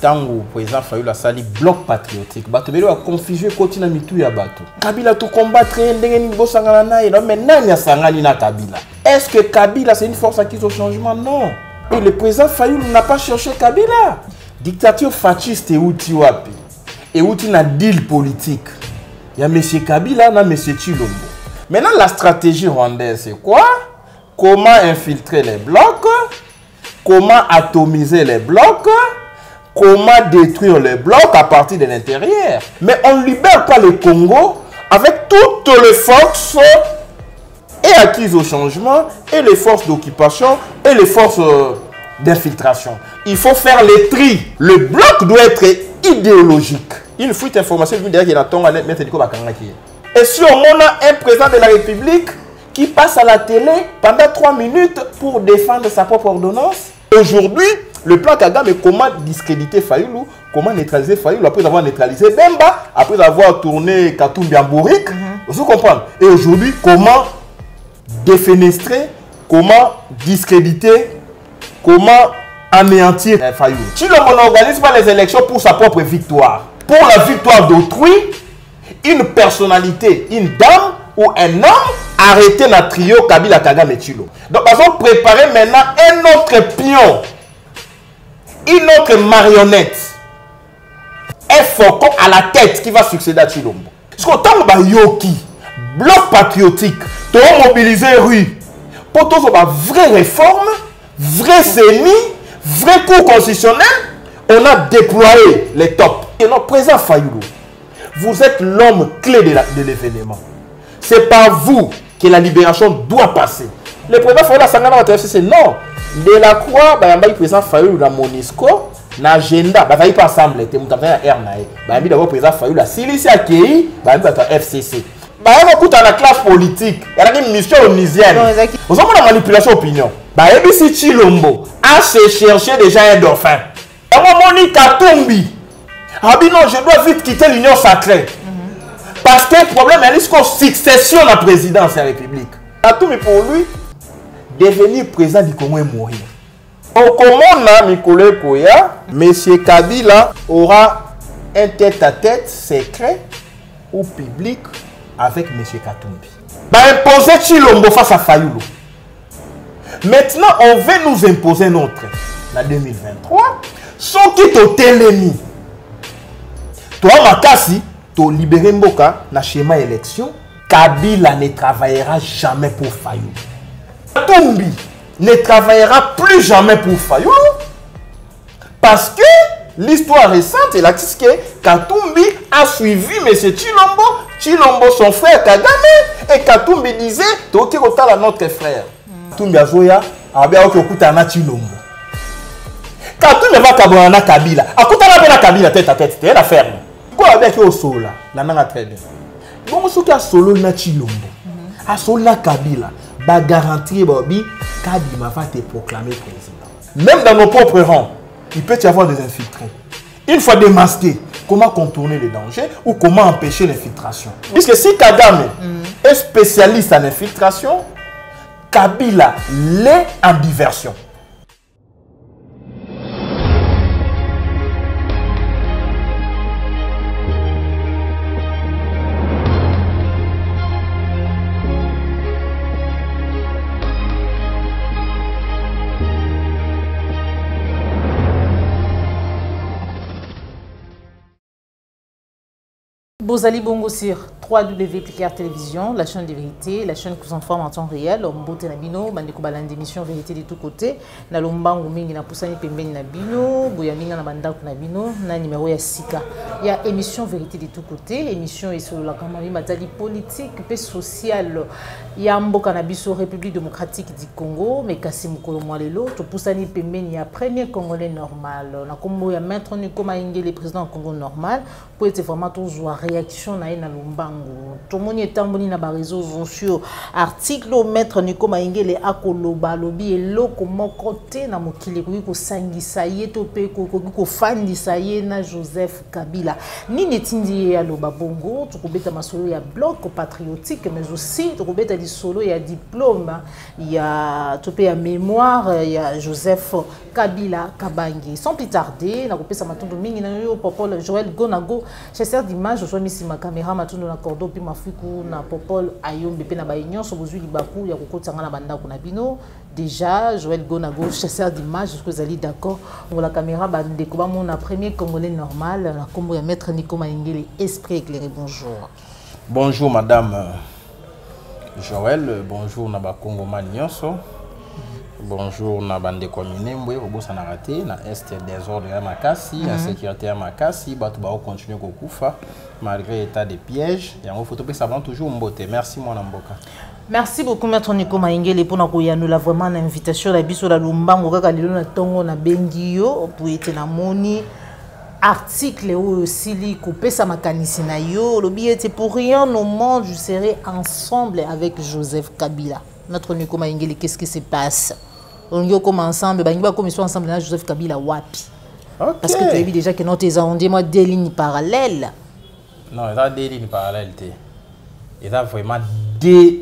Tango, président Fayulu a sali bloc patriotique. Bato belo a configé continent mitou ya bato. Kabila tout combattre ndenge bo sangana na et mais nani a sangani na Kabila. Est-ce que Kabila c'est une force acquise au changement? Non. Et le président Fayulu n'a pas cherché Kabila. Dictature fasciste et outil wapi. Et outil na deal politique. Il y a M. Kabila, na M. Tshilombo. Maintenant la stratégie rwandaise c'est quoi? Comment infiltrer les blocs? Comment atomiser les blocs? Comment détruire les blocs à partir de l'intérieur? Mais on ne libère pas le Congo avec toutes les forces et acquises au changement, et les forces d'occupation, et les forces d'infiltration. Il faut faire les tri. Le bloc doit être idéologique. Il faut une information qui est dans ton net. Et si on a un président de la République qui passe à la télé pendant 3 minutes pour défendre sa propre ordonnance, aujourd'hui, le plan Kagame est comment discréditer Fayulu, comment neutraliser Fayulu après avoir neutralisé Bemba, après avoir tourné Katumbi en bourrique. Vous comprenez? Et aujourd'hui, comment défenestrer, comment discréditer, comment anéantir Fayulu. Tshilombo n'organise pas les élections pour sa propre victoire. Pour la victoire d'autrui, une personnalité, une dame ou un homme arrêté dans le trio Kabila, Kagame et Tshilombo. Donc, nous allons préparer maintenant un autre pion, une autre marionnette, un faucon à la tête qui va succéder à Tshilombo. Parce que tant que Yoki, bloc patriotique, tu as mobilisé rue pour tous les vraies réformes, vrais CENI, vrais cours constitutionnels, on a déployé les tops. Et notre président Fayulu, vous êtes l'homme clé de l'événement. C'est par vous que la libération doit passer. Le président Fayulu a sangana à TFCC, non. De la croix, le président Fayulu dans Monisco, l'agenda, il n'y a pas ensemble, il y a le président Fayulu a Silici à Kei, il y a FCC. Il y a la classe politique, il y a une mission onisienne. Vous avez la manipulation d'opinion. Si Tshilombo a cherché déjà un dauphin, Moni Katumbi, non, je dois vite quitter l'Union sacrée. Parce que le problème est qu'on succession à la présidence de la République. Katumbi pour lui, devenir président du Congo et mourir. Au Comona, Mikole Koya, M. Kabila aura un tête-à-tête secret ou public avec M. Katumbi. Imposer Tshilombo face à Fayulu. Maintenant, on veut nous imposer notre en 2023. Sans qui tu l'ennemi. Toi, Makasi, tu libéré Mboka dans le schéma élection. Kabila ne travaillera jamais pour Fayulu. Katumbi ne travaillera plus jamais pour Fayulu. Parce que l'histoire récente est là que Katumbi a suivi M. Tshilombo. Tshilombo, son frère Kagame. Et Katumbi disait, tu es notre frère. Katumbi a Zoya, Abia Okutana Tshilombo. Katumbi va Kabana Kabila. Akutana na Kabila tête à tête, c'est la ferme. Quoi avec au sol là, la nana très bien. Bon, ce qui a solo na Tshilombo. A solo na Kabila, ba garantir Bobby Kabila va te proclamer président. Même dans nos propres rangs, il peut y avoir des infiltrés. Une fois démasqué, comment contourner les dangers ou comment empêcher l'infiltration. Puisque si Kagame est spécialiste en infiltration, Kabila l'est en diversion. Bozali Bongo sur www.pkr Télévision, la chaîne de vérité, la chaîne qui vous informe en temps réel. Mbote Nabino, Bandeko Balande émission vérité de tous côtés. Na lombango mingi na pusani pembeni na bino, boyaminga na bandako na bino, na numéro ya sika. Il y a émission vérité de tous côtés, émission et sur la campagne matali politique et sociale. Il y a mboka na biso République démocratique du Congo, mais kasi mukolo mwalelo, to pusani pembeni ya premier Congolais normal. Na kombo ya maître Nikoma Ingele, président Congo normal, pour être vraiment toujours réaction na na lombango tout le monde etamboni na ba réseaux sociaux article au maître Nico Maingele akoloba lobi eloko moko te na mokili ko sangisa ye to pe ko fandisa ye na Joseph Kabila nini tindi ya loba bongo to kobeta masolo ya bloc patriotique mais aussi to kobeta lisolo ya diplôme ya to pe ya mémoire ya Joseph Kabila Kabangi sans plus tarder na kopesa matondo mingi na yo Popol Joël Gonago chasseur d'image so misi ma caméra matondo na cordo puis mafiku na Popol ayombe pe na ba union so bozui libaku ya kokotanga na banda kuna bino déjà Joël Gonago chasseur d'image est-ce que vous allez d'accord on la caméra bande ko ba mon premier congolais normal la combo ya maître Nico Maingele esprit éclairé bonjour. Bonjour madame Joël, bonjour na ba Congomani nyonso. Bonjour na bande commune mbwe obosa na raté na est désordre ya makasi la sécurité ya makasi batu ba continuer kokufa malgré état de piège yango photo pe ça va toujours mbote. Merci mon mboka. Merci beaucoup maître Nico Maingele pour nous vraiment une invitation la biso la lumbango kaka lelo na tongo na bengio pour être na moni article ou sili kopesa makanisi na yo lobi était pour rien au monde je serai ensemble avec Joseph Kabila. Notre Nico Maingele qu'est-ce qui se passe? On y comme ensemble bangi ba comme ils sont ensemble na Joseph Kabila wapi? Okay. Parce que tu as vu déjà que notre on dit moi deux lignes parallèles. Non, il y a deux lignes parallèles. Il y a vraiment deux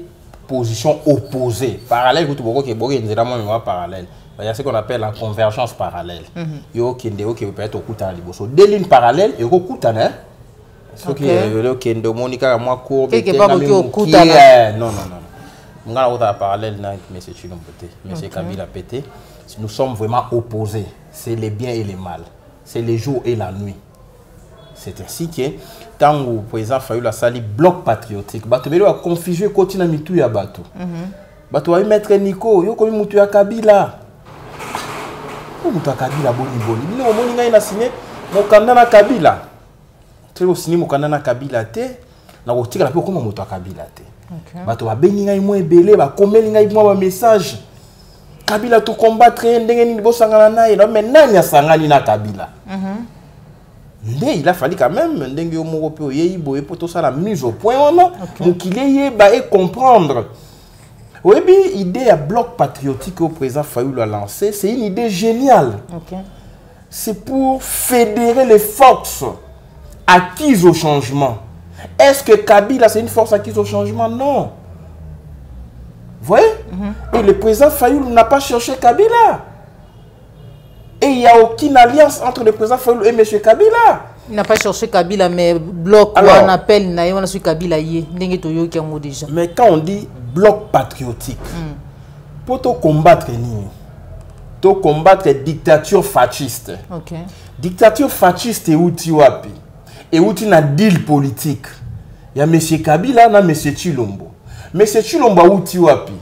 positions opposées. Parallèles, vous avez mémoire parallèle. Il y a ce qu'on appelle la convergence parallèle. Il y a qui peut être au coup de deux lignes parallèles et au coup de ce qui est de Monica, moi, court, non. On a parallèle avec M. Chilombote, M. Kabila Pété. Nous sommes vraiment opposés. C'est les biens et les mal. C'est les jours et la nuit. C'est ainsi que, tant que le président Fayulu a sali bloc patriotique, il a configé le continent mitou ya bato. Bato va mettre Nico, yo komi mutu ya Kabila. Ou mutu ya Kabila boni. Bino omoni ngai na signé mokanda na Kabila. Tu as signé mokanda na Kabila te, na kotika la pe koma mutu ya Kabila te. Bato ba bengi ngai mo ebele ba komeli ngai mo ba message. Kabila to combattre ndenge ni bosangana na ye, mais nani asangani na Kabila. Mais il a fallu quand même ndenge yo moko pe yeyi boye poto ça la mise au point wana mokile ye ba et comprendre. Oui, l'idée à bloc patriotique au président Fayulu a lancé, c'est une idée géniale. C'est pour fédérer les forces acquises au changement. Est-ce que Kabila c'est une force acquise au changement? Non. Vous voyez? Et le président Fayulu n'a pas cherché Kabila. Et il n'y a aucune alliance entre le président Fayulu et M. Kabila. Il n'a pas cherché Kabila, mais bloc, on appelle, on a su Kabila déjà. Mais quand on dit bloc patriotique, pour te combattre, la dictature fasciste. Dictature fasciste est outil wapi. Et outil na deal politique. Il y a M. Kabila et M. Chilombo. M. Chilombo outil wapi.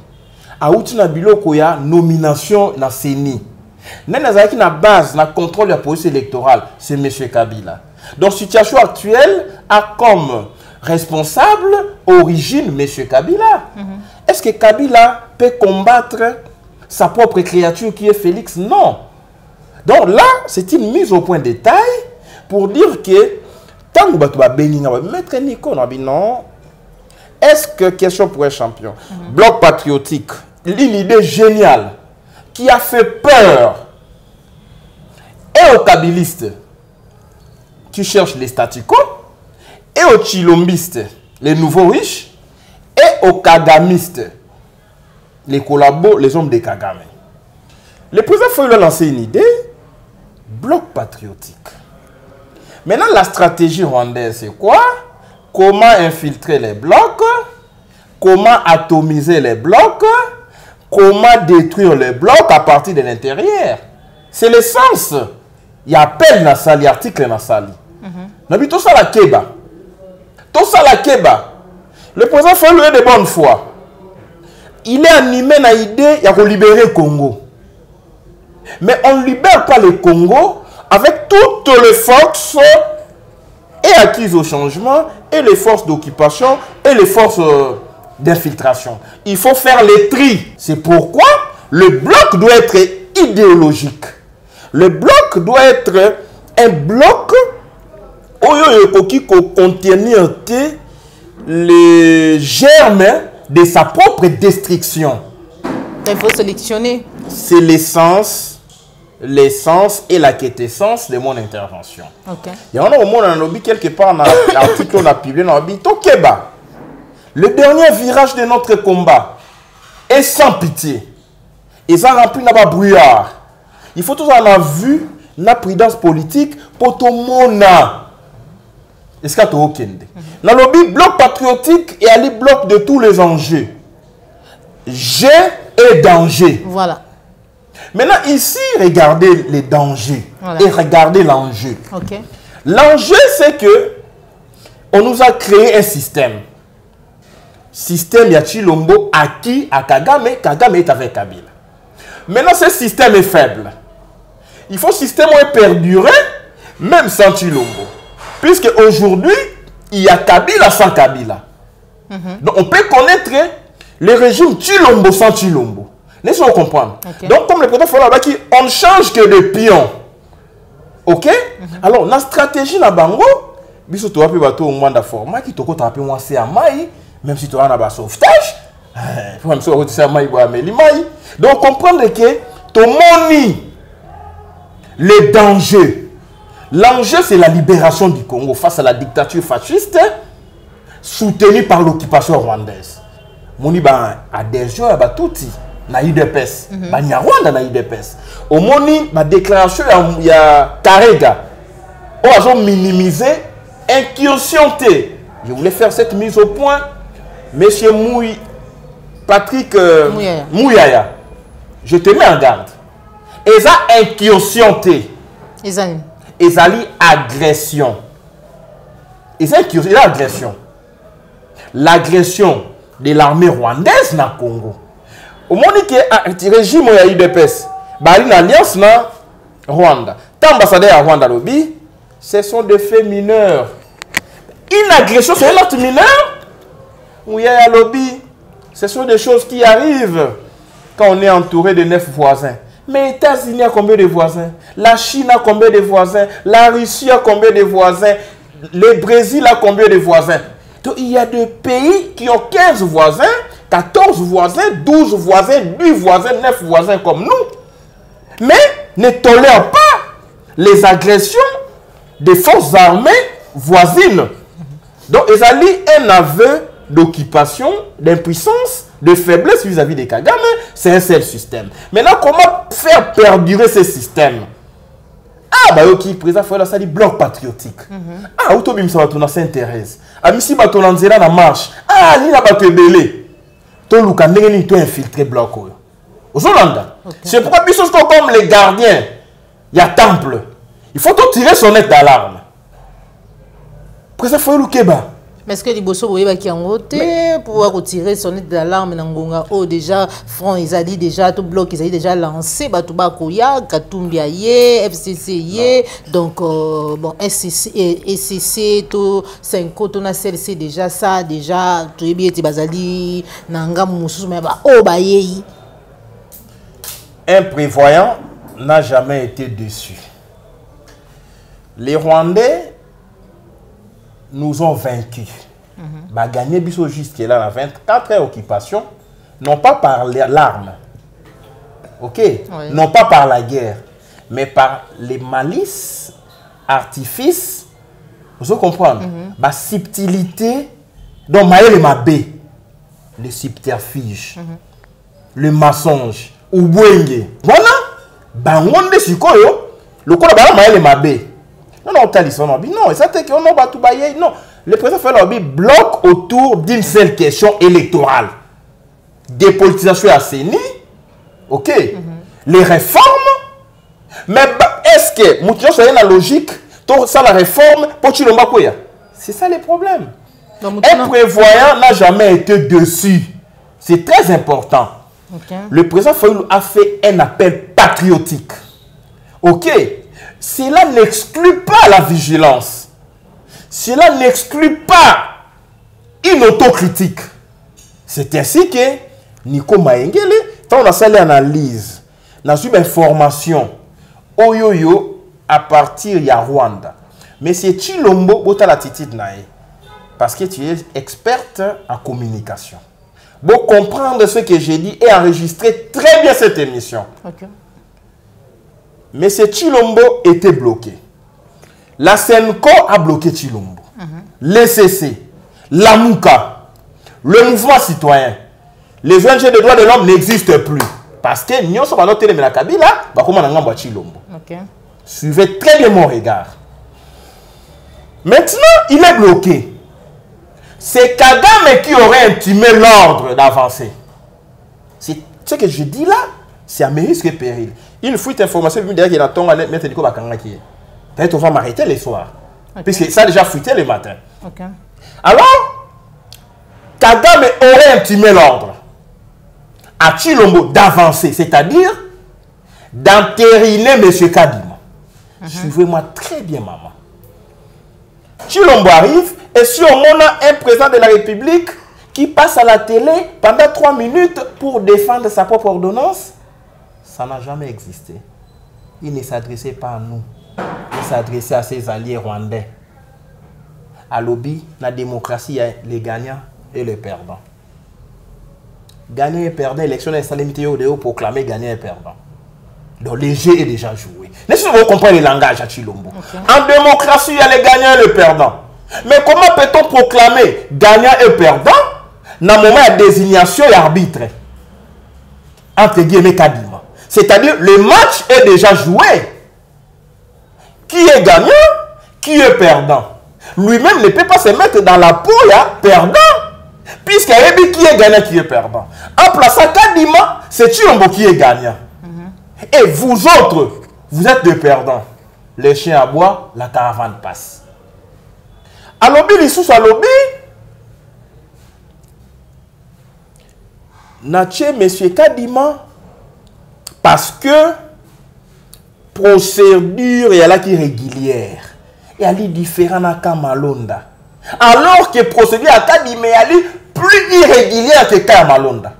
A outil na biloko ya nomination na CENI. Nanazaki na base na contrôle de la police électorale, c'est M. Kabila. Donc, situation actuelle a comme responsable, origine, M. Kabila. Est-ce que Kabila peut combattre sa propre créature qui est Félix? Non. Donc là, c'est une mise au point de détail pour dire que tant que tu vas bénir, mettre Nico, non. Est-ce que, question pour un champion, bloc patriotique, une idée géniale qui a fait peur et aux kabilistes qui cherchent les statu quo, et aux chilombistes, les nouveaux riches, et aux kagamistes, les collabos, les hommes de Kagame. Le président Fayulu a lancé une idée, bloc patriotique. Maintenant, la stratégie rwandaise, c'est quoi? Comment infiltrer les blocs, comment atomiser les blocs, comment détruire les blocs à partir de l'intérieur. C'est l'essence. Il y a appel dans Sali, article dans Sali. Tout ça la Keba. Tout ça la Keba. Le président Fayulu est de bonne foi. Il est animé dans l'idée de libérer le Congo. Mais on ne libère pas le Congo avec toutes les forces et acquises au changement, et les forces d'occupation, et les forces d'infiltration. Il faut faire les tri. C'est pourquoi le bloc doit être idéologique. Le bloc doit être un bloc oyo qui contenir les germes de sa propre destruction. Il faut sélectionner. C'est l'essence et la quintessence de mon intervention. Ok. Il y en a au monde, on a quelque part dans l'article qu'on a publié, on a dit Tokeba. Le dernier virage de notre combat est sans pitié. Et ça remplit n'a pas brouillard. Il faut tous en avoir vu la prudence politique pour tout le monde. Est-ce qu'il y a tout okende? Dans le lobby bloc patriotique et ali bloc de tous les enjeux. G et danger. Voilà. Maintenant, ici, regardez les dangers. Voilà. Et regardez l'enjeu. Okay. L'enjeu, c'est que on nous a créé un système. Système Yachilombo acquis à Kagame. Kagame est avec Kabila. Maintenant, ce système est faible. Il faut que ce système perdurer, même sans Chilombo. Puisque aujourd'hui, il y a Kabila sans Kabila. Donc, on peut connaître le régime Chilombo sans Chilombo. Laissez-moi comprendre. Okay. Donc, comme le président Fola qui on ne change que de pion. Ok? Alors, la stratégie na bango, biso to api bato au moins de format qui toko traper moi c'est à maï, même si tu as un sauvetage, faut même ça retirer à maï boire mais maï. Donc, comprendre que ton moni les dangers. L'enjeu c'est la libération du Congo face à la dictature fasciste soutenue par l'occupation rwandaise. Moni ba adhésion ba touti. Na UDPS, ba Nyarwanda na UDPS. Au moni ma déclaration il y a Karega. On a minimisé incursion T. Je voulais faire cette mise au point. Monsieur Patrick Mouyaya. Je te mets en garde. Et ça incursion T. Ezali agression. Et ça incursion, agression. L'agression de rwandaise na Congo. Au moment que le régime de l'UDPS, une alliance na Rwanda. Tant ambassadeur à Rwanda lobby, ce sont des faits mineurs. Une agression sur un autre mineur, où il y a un lobby, ce sont des choses qui arrivent quand on est entouré de 9 voisins. Mais les États-Unis a combien de voisins? La Chine a combien de voisins? La Russie a combien de voisins? Le Brésil a combien de voisins? Donc il y a des pays qui ont 15 voisins, 14 voisins, 12 voisins, 8 voisins, 9 voisins comme nous. Mais ne tolèrent pas les agressions des forces armées voisines. Donc, ils ont un aveu d'occupation, d'impuissance, de faiblesse vis-à-vis des Kagame. C'est un seul système. Maintenant, comment faire perdurer ce système? Ah, bah, ok, président Fola, ça dit bloc patriotique. Ah, autobim, ça va tourner à Sainte-Thérèse. Ah, mais si va tourner en marche. Ah, ni la bateau belé. Tout le cas, n'est pas infiltré bloc. Aux Hollandais. C'est pourquoi, comme les gardiens, il y a temple. Il faut tout tirer son nez d'alarme. Président Fola Keba. Mais est-ce que les bosso qui ont voté pour retirer son nez d'alarme Nangonga? Oh, déjà, Front, ils ont dit déjà, tout bloc, ils ont déjà lancé, Batouba Koya, Katumbia, FCC, donc, bon, SCC, tout, 5 tout na CLC, déjà, ça, déjà, tout est bien, Tibazali, Nanga, Moussou, mais bah, oh, bah, yéyi. Un prévoyant n'a jamais été déçu. Les Rwandais nous ont vaincus. Gagné biso jusqu'à là, la 24 heures occupation, non pas par l'arme, ok, oui. Non pas par la guerre, mais par les malices, artifices, vous comprenez, la subtilité, donc maël mabé, le subterfuge, le mensonge, ou bouenge, voilà, bangonde sikoyo, le quoi là maël mabé. Non, non, ça c'est qu'on va tout bailler. Non, le président fait lobby bloque autour d'une seule question électorale. Dépolitisation à CENI, ok. Les réformes, mais est-ce que Moutilon soit la logique, ça la réforme, pour tu le makoya? C'est ça le problème. Un prévoyant n'a jamais été dessus. C'est très important. Okay. Le président Fayoulou a fait un appel patriotique. Ok. Cela n'exclut pas la vigilance. Cela n'exclut pas une autocritique. C'est ainsi que Nico Maengele, quand on a fait l'analyse, on a eu une information à partir de Rwanda. Monsieur Chilombo, bota l'attitude nae. Parce que tu es experte en communication. Pour comprendre ce que j'ai dit et enregistrer très bien cette émission. Ok. Monsieur Chilombo était bloqué. La Senco a bloqué Chilombo. L'ECC, la Mouka, le mouvement citoyen, les ONG de droits de l'homme n'existent plus. Parce que nous sommes dans notre la Kabila, comment on a Chilombo. Suivez très bien mon regard. Maintenant, il est bloqué. C'est Kagame qui aurait intimé l'ordre d'avancer. C'est ce que je dis là, c'est à mes risques et périls. Une fuite d'information, il y a un ton à mettre Nico Bakanga qui est. Peut-être on va m'arrêter les soirs. Puisque ça a déjà fuité le matin. Alors, Kagame aurait intimé l'ordre à Chilombo d'avancer, c'est-à-dire d'entériner M. Kadima. Suivez-moi très bien, maman. Chilombo arrive et si on a un président de la République qui passe à la télé pendant 3 minutes pour défendre sa propre ordonnance, ça n'a jamais existé. Il ne s'adressait pas à nous. Il s'adressait à ses alliés rwandais. À lobby, la démocratie, il y a les gagnants et les perdants. Gagnant et perdant, élection et salamité au proclamer gagnant et perdant. Donc le jeu est déjà joué. Est-ce que vous comprenez le langage à Chilombo? En démocratie, il y a les gagnants et les perdants. Mais comment peut-on proclamer gagnant et perdant dans le moment de désignation et arbitre? Entre guillemets, Kadima. C'est-à-dire, le match est déjà joué. Qui est gagnant? Qui est perdant? Lui-même ne peut pas se mettre dans la peau perdant. Puisqu'il y a qui est gagnant, qui est perdant. En plaçant Kadima, c'est Chilombo qui est gagnant. Et vous autres, vous êtes des perdants. Les chiens aboient, la caravane passe. À lobby, les sous à lobby, Natche, M. Kadima, parce que procédure est là qui est régulière. Il y a des différents à Malonda. Alors que procédure à Kadima est plus irrégulière que Kamalonda.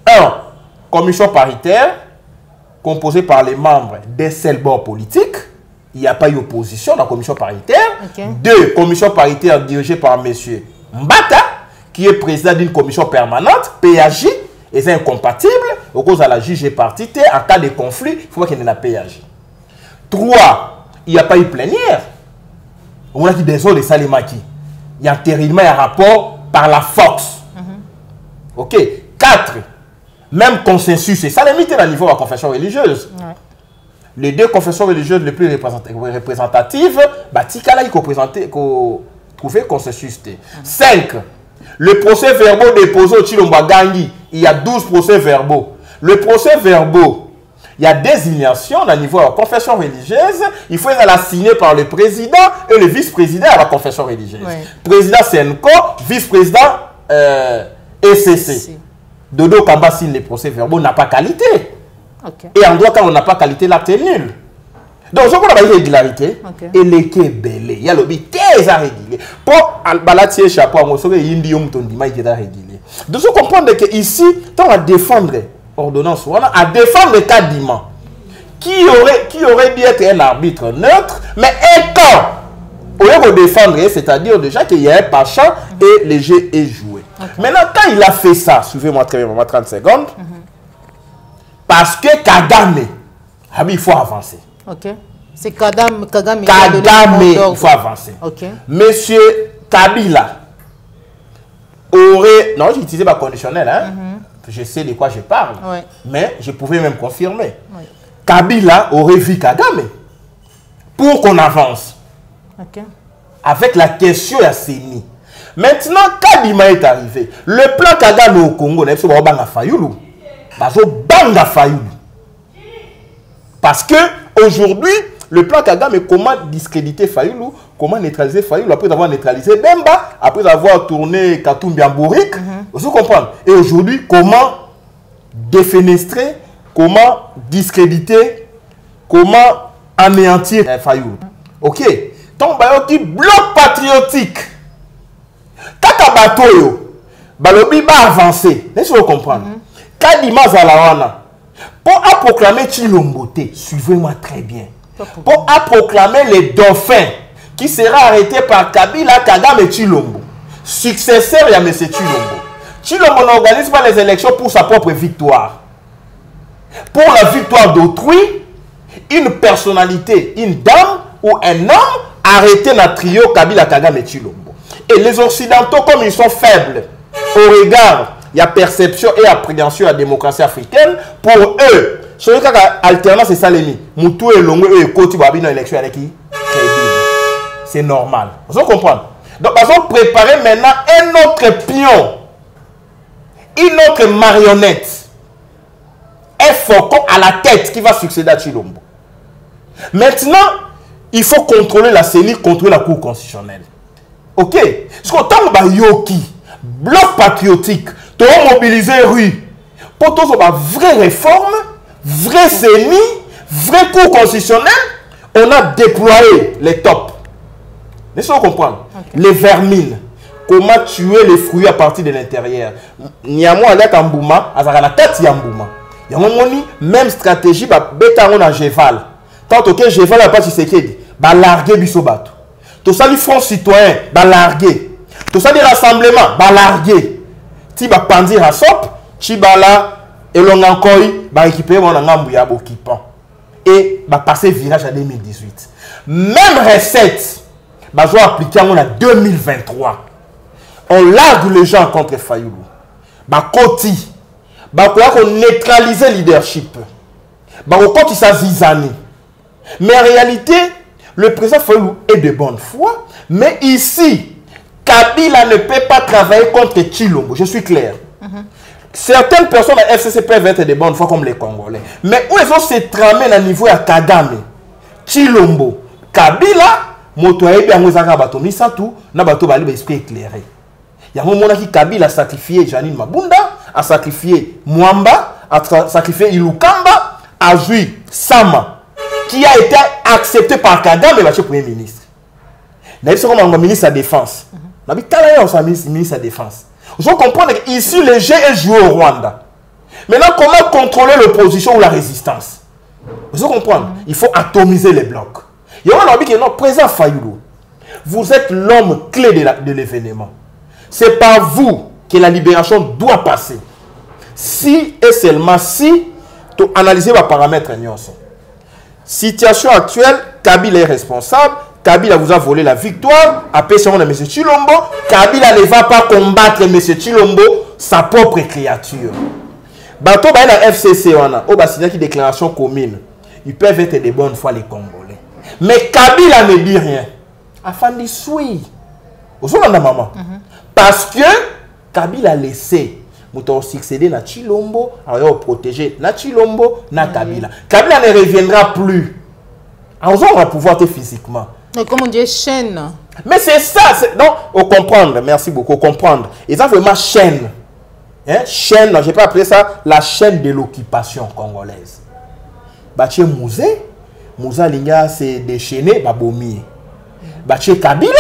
1. Commission paritaire, composée par les membres des seuls bords politiques. Il n'y a pas eu opposition dans la commission paritaire. 2. Commission paritaire dirigée par M. Mbata, qui est président d'une commission permanente, PAJ, et c'est incompatible. Au cause de la juge partité, en cas de conflit, il faut qu'il y ait la PAJ. 3. Il n'y a pas eu plénière. On a dit des autres de Salimaki. Il y a un terrible rapport par la force. Ok. 4. Même consensus, c'est ça la limite à niveau de la confession religieuse. Les 2 confessions religieuses les plus représentatives, Batikala, il faut trouver consensus. 5. Le procès verbaux déposé au Chilombo Gangi, il y a 12 procès verbaux. Le procès verbaux, il y a désignation à niveau de la confession religieuse, il faut la signer par le président et le vice-président à la confession religieuse. Président Senko, vice-président ECC. Dodo Kamba signe les procès verbaux n'a pas qualité. Et en droit, quand on n'a pas qualité, l'acte est nul. Donc, ce qu'on a une régularité, et l'équipe est belle. Il y a le but très régulier. Pour Albalatier Chapeau, on serait indium ton dimanche qui est régulier. Donc, vous comprenez qu'ici, tant à défendre l'ordonnance, voilà, à défendre le cas d'Iman, qui aurait dû être un arbitre neutre, mais étant, au lieu de défendre, c'est-à-dire déjà qu'il y a un pachant et le jeu est joué. Maintenant, quand il a fait ça, suivez-moi très bien, 30 secondes, parce que Kagame, il faut avancer. C'est Kagame, il faut avancer. Monsieur Kabila aurait... Non, j'ai utilisé ma conditionnelle, hein? Je sais de quoi je parle, mais je pouvais même confirmer. Kabila aurait vu Kagame pour qu'on avance. Avec la question à Séni. Maintenant, Kadima est arrivé. Le plan Kagame au Congo, c'est Banga Fayoulou. Banga Fayoulou. Parce que aujourd'hui, le plan Kagame est comment discréditer Fayoulou, comment neutraliser Fayoulou après avoir neutralisé Bemba, après avoir tourné Katumbi en bourrique. Vous comprenez? Et aujourd'hui, comment défenestrer, comment discréditer, comment anéantir Fayoulou. Ok. Donc, il y a un bloc patriotique. Kaka Batoyo, Balobi va avancer. Laissez-vous comprendre. Kadima Zalawana, pour proclamer Chilombo, suivez-moi très bien. pour proclamer les dauphins qui sera arrêté par Kabila, Kagame et Chilombo. Successeur de M. Chilombo. Chilombo n'organise pas les élections pour sa propre victoire. Pour la victoire d'autrui, une personnalité, une dame ou un homme arrêté dans le trio Kabila, Kagame et Chilombo. Et les Occidentaux, comme ils sont faibles au regard, il y a perception et appréhension à la démocratie africaine, pour eux, ce qui est alternance, c'est ça l'ennemi. Moutou et Longo et Koti Babi dans l'élection avec qui? C'est normal. Vous comprenez? Donc, ils ont préparé maintenant un autre pion, une autre marionnette, un faucon à la tête qui va succéder à Chilombo. Maintenant, il faut contrôler la CENI, contrôler la Cour constitutionnelle. Ok? Parce qu'au temps où Yoki, bloc patriotique, tu as mobilisé rue pour tous les vraies réformes, vraie CENI, vraie Cour constitutionnelle, on a déployé les tops. Laissez-moi comprendre. Okay. Les vermines. Comment tuer les fruits à partir de l'intérieur. Niamo avec Ambouma, à la tête Yambouma. Il y a même stratégie, on a Géval. Tant que Géval n'a pas de séquelles, larguer Bissobato. Tout ça, les fonds citoyens, larguer. Tout ça, les rassemblements, larguer. Si va pandir à sop, Chibala, et l'on a encore équipé, on a un équipement. Et va passer virage à 2018. Même recette. Bah, je vais appliquer en 2023. On largue les gens contre Fayoulou. Bah, Koti. Bah, on neutralise le leadership. Bah, on compte ça zizani. Mais en réalité, le président Fayoulou est de bonne foi. Mais ici, Kabila ne peut pas travailler contre Chilombo. Je suis clair. Certaines personnes à FCC peuvent être de bonne foi comme les Congolais. Mais où ils ont se tramé à niveau à Kagame, Chilombo, Kabila, moto ayebi yango ezaka bato misatu na bato bali esprit éclairé. Yango mona ki Kabila a sacrifié Janine Mabunda, a sacrifié Mwamba, a sacrifié Ilukamba, a joué Sama, qui a été accepté par Kagame le premier ministre. Naïf c'est comme un ministre de la défense. Nabi Talaya aussi ministre de la défense. Vous comprenez qu'ici le jeu est joué au Rwanda. Maintenant comment contrôler l'opposition ou la résistance? Vous comprenez? Il faut atomiser les blocs. Il y a un qui est notre président Fayoulou. Vous êtes l'homme clé de l'événement. C'est par vous que la libération doit passer. Si et seulement si tu analyses les paramètres. Situation actuelle, Kabila est responsable. Kabila vous a volé la victoire. Après, c'est M. Chilombo. Kabila ne va pas combattre M. Chilombo, sa propre créature. Bato ba na FCC wana, o ba signé qui déclaration commune. Ils peuvent être de bonne foi les Congolais. Mais Kabila ne dit rien. Afandi soui. Vous avez maman. Parce que Kabila a laissé mouton succéder na Chilombo, alors protéger na Chilombo, na Kabila. Kabila ne reviendra plus. Alors on va pouvoir te physiquement. Mais comme on dit chaîne. Mais c'est ça, donc on comprendre, merci beaucoup, comprendre. Et ça vraiment chaîne. Hein? Chaîne, je peux appeler ça la chaîne de l'occupation congolaise. Baché Mouzé, Mouza Linga s'est déchaîné, Babomi. Baché Kabila,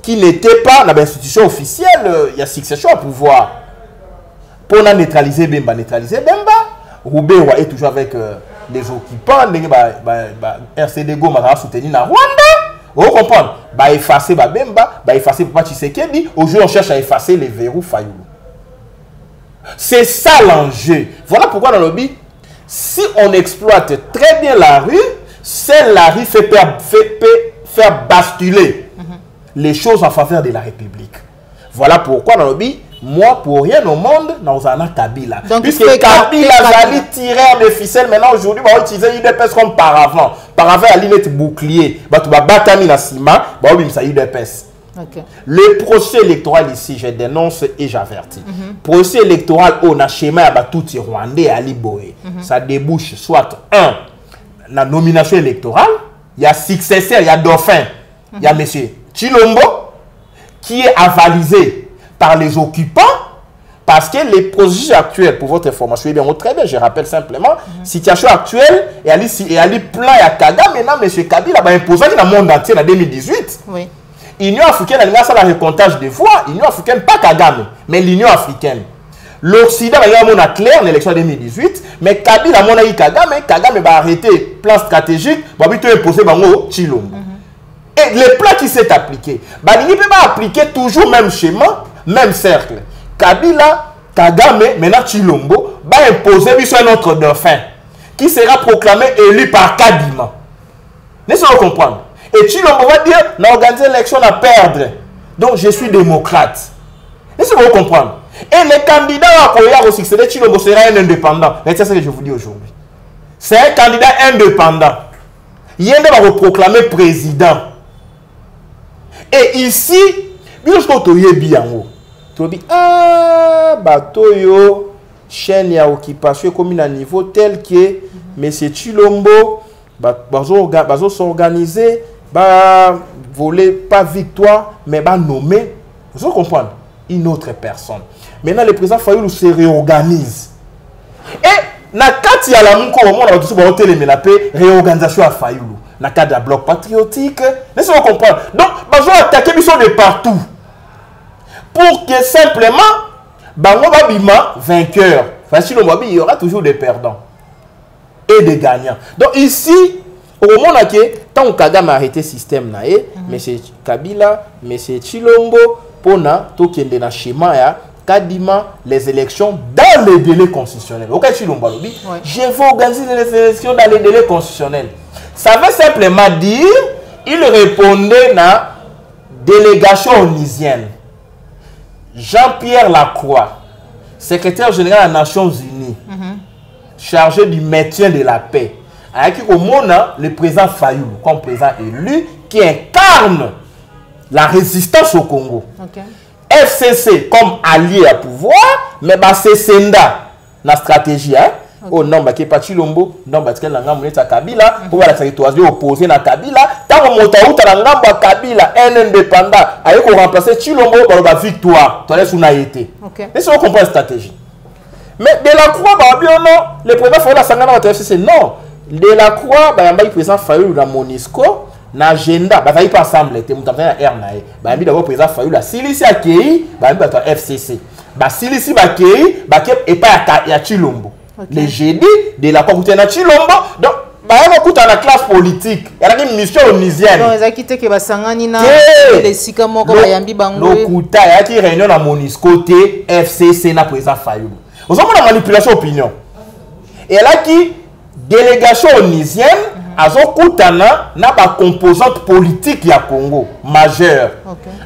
qui n'était pas dans l'institution officielle, il y a succession au pouvoir. Pour neutraliser Bemba, Roubé est toujours avec les occupants, RCD Goma va soutenir la Rwanda. Vous comprenez? Bah effacer Bemba, bah effacer Papa Tshisekedi. Aujourd'hui, on cherche à effacer les verrous Fayoulou. C'est ça l'enjeu. Voilà pourquoi dans le lobby, si on exploite très bien la rue, c'est la rue fait faire basculer les choses en faveur de la République. Voilà pourquoi dans le lobby, moi, pour rien au monde, nous avons Kabila. Donc, puisque Kabila a tiré de ficelle, maintenant aujourd'hui, on va utiliser l'IDPS comme paravent. Paravent à l'île bouclier. Tu vas battre la ciment, on va utiliser l'IDPS. Le procès électoral ici, je dénonce et j'avertis. Procès électoral, on a schéma à tout Rwandais à Liboé. Ça débouche soit la nomination électorale, il y a successeur, il y a dauphin, il y a M. Chilombo qui est avalisé par les occupants, parce que les processus actuels, pour votre information, eh bien, très bien, je rappelle simplement, situation actuelle, et elle plein à Kagame, maintenant, M. Kabila a imposé dans le monde entier en 2018. Oui. L'Union africaine, elle a ça la recomptage des voix. L'Union africaine, pas Kagame, mais l'Union africaine. L'Occident va clair dans l'élection 2018, mais Kabila a Kagame va arrêter plan stratégique, va imposer Bango Chilombo. Et le plan qui s'est appliqué, il peut pas appliquer toujours même schéma, même cercle. Kabila, Kagame, maintenant Chilombo, va imposer un autre dauphin qui sera proclamé élu par Kadima. Laissez-nous comprendre. Et Chilombo va dire, on a organisé l'élection à perdre. Donc je suis démocrate. Laissez-nous comprendre. Et le candidat à succéder Chilombo sera un indépendant. C'est ce que je vous dis aujourd'hui. C'est un candidat indépendant. Il va vous proclamer président. Et ici, bien sûr, tu es bien. Tu dis, ah, bateau yo, chaîne ya occupation comme un niveau tel que M. Chilombo va s'organiser, va voler pas victoire, mais va nommer, vous comprenez, une autre personne. Maintenant, le président Fayoulou se réorganise. Et, na kati ya la mouko, on a tout réorganisation à Fayoulou. Na cadre de bloc patriotique, laissez-moi comprendre. Donc, ils ont attaqué de partout. Pour que simplement, Bango Babima, vainqueur. Il y aura toujours des perdants et des gagnants. Donc ici, au moment où tant que Kagame a arrêté le système, M. Kabila, M. Chilombo, Pona, Tokende na schéma ya Kadima, les élections dans les délais constitutionnels. Ok, Chilombo, je vais organiser les élections dans les délais constitutionnels. Ça veut simplement dire, il répondait à délégation onisienne. Jean-Pierre Lacroix, secrétaire général des Nations Unies, chargé du maintien de la paix, avec au monde le président Fayoulou comme président élu qui incarne la résistance au Congo. Okay. FCC comme allié à pouvoir, mais c'est Senda, la stratégie. Oh non, qui est pas Chilombo, non, parce que l'angam est à Kabila, pour la territoire opposé à Kabila, tant qu'on monte à l'angam à Kabila, un indépendant, avec qu'on remplacer Chilombo par la victoire, tu as laissé une été. Et si on comprend la stratégie. Mais de la croix, le président Fayoulou a sangana dans FCC, non. De la croix, le président Fayoulou dans Monisco, l'agenda, il n'y a pas ensemble, il y a un R, d'abord le président Fayoulou a Silisi a Kei, il y a FCC. Silisi a Kei, et pas à Chilombo. Okay. Les jeudis de la communauté na Chilombo, donc il y a la classe politique, il y a une mission onisienne. Donc, il y a quitté que Basangani na les Sikamoko Bayambi Bango. Le Kouta, il y a une réunion à Monisco, FCC na président Fayoulou. Vous avez une manipulation d'opinion. Et là, qui délégation onisienne, azokutana na ba composante politique ya Congo majeure.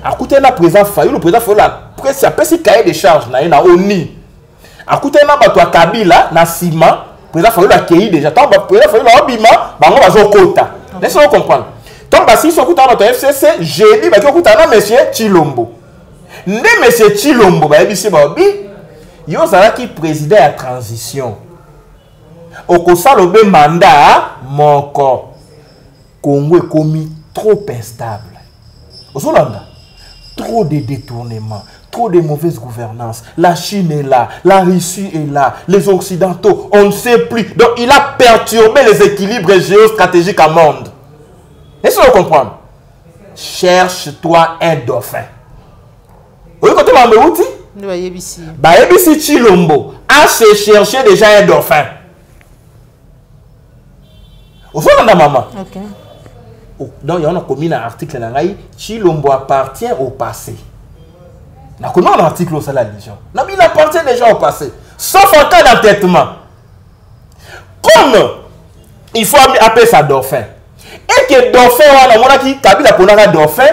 Akute na président Fayoulou, le président Fayoulou a presque cahier de charge na ONI. Akute na bato ya Kabila na Sima, président Fayoulou a accueilli déjà. Tant président Fayoulou a bima, bango bazokota. Laissez-nous comprendre. Tant si so kuta na FCC, jeudi ba kokutana monsieur Chilombo. Nde monsieur Chilombo ba yebisi ba bi yo zalaki président ya transition. Okosalo be mandat moko. Congo est commis trop instable. Ozolanda, trop de détournements, trop de mauvaise gouvernance. La Chine est là, la Russie est là, les Occidentaux, on ne sait plus. Donc il a perturbé les équilibres géostratégiques au monde. Est-ce que vous comprenez? Cherche-toi un dauphin. Vous voyez quand on m'a dit? Bayebisi Chilombo a se cherché déjà un dauphin. Au fond, on a maman. Donc, il y a un commis un article dans Chilombo appartient au passé. On a commis un article au la Légion. Non, il appartient déjà au passé. Sauf en cas d'entêtement. Comme il faut appeler ça dauphin. Et que dauphin, on a dit Kabila pour un dauphin,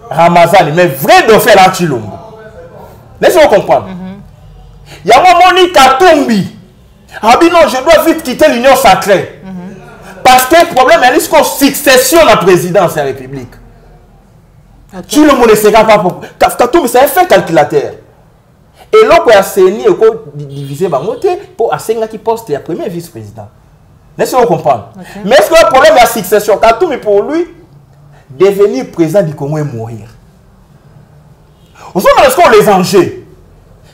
Ramazani, mais vrai dauphin là, Chilombo. Laissez-moi comprendre. Il y a un moment où Katumbi. Ah, non, je dois vite quitter l'Union sacrée. Parce que le problème est une succession de la présidence de la République. Tu le ne sera pas pour. Katumbi, c'est un fait calculateur. Et là, pour assainir, il faut diviser pour assainir qui poste le premier vice-président. Laissez-moi comprendre. Mais est-ce que le problème est la succession? Katumbi, pour lui, devenir président du Congo et mourir. Vous savez, les enjeux.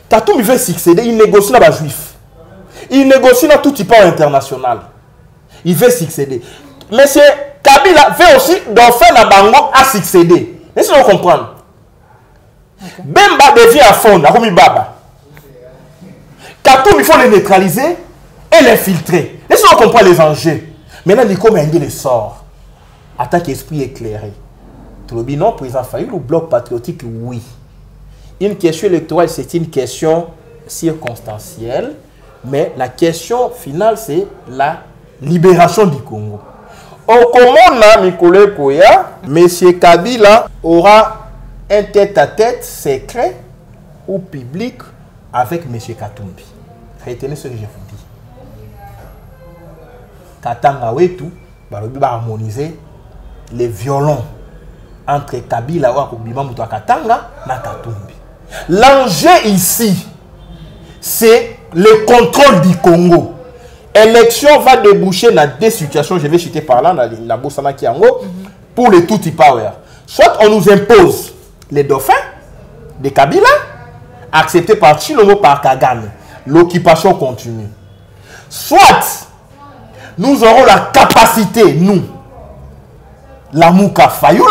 Katumbi veut succéder, il négocie dans les juifs. Il négocie dans tout type international. Il veut succéder. Monsieur Kabila veut aussi dauphin na bango à succéder. Laissez-nous comprendre. Bemba devient à fond, Nakomi Baba. Katumbi, il faut les neutraliser et les filtrer. Laissez-nous comprendre les enjeux. Maintenant, il y a les sorts. Attaque esprit éclairé. Tout le non, président Fayulu, le bloc patriotique, oui. Une question électorale, c'est une question circonstancielle. Mais la question finale, c'est la libération du Congo. Au Comona, Mikole Koya, M. Kabila aura un tête-à-tête secret ou public avec M. Katumbi. Retenez ce que je vous dis. Katanga Wetu va harmoniser les violons entre Kabila et Katanga et Katumbi. L'enjeu ici, c'est le contrôle du Congo. L'élection va déboucher dans deux situations, je vais citer par là, dans la Bossana Kiango, pour les Tutsi Power. Soit on nous impose les dauphins de Kabila, acceptés par Chilombo, par Kagame. L'occupation continue. Soit nous aurons la capacité, nous, la Mouka Fayulu,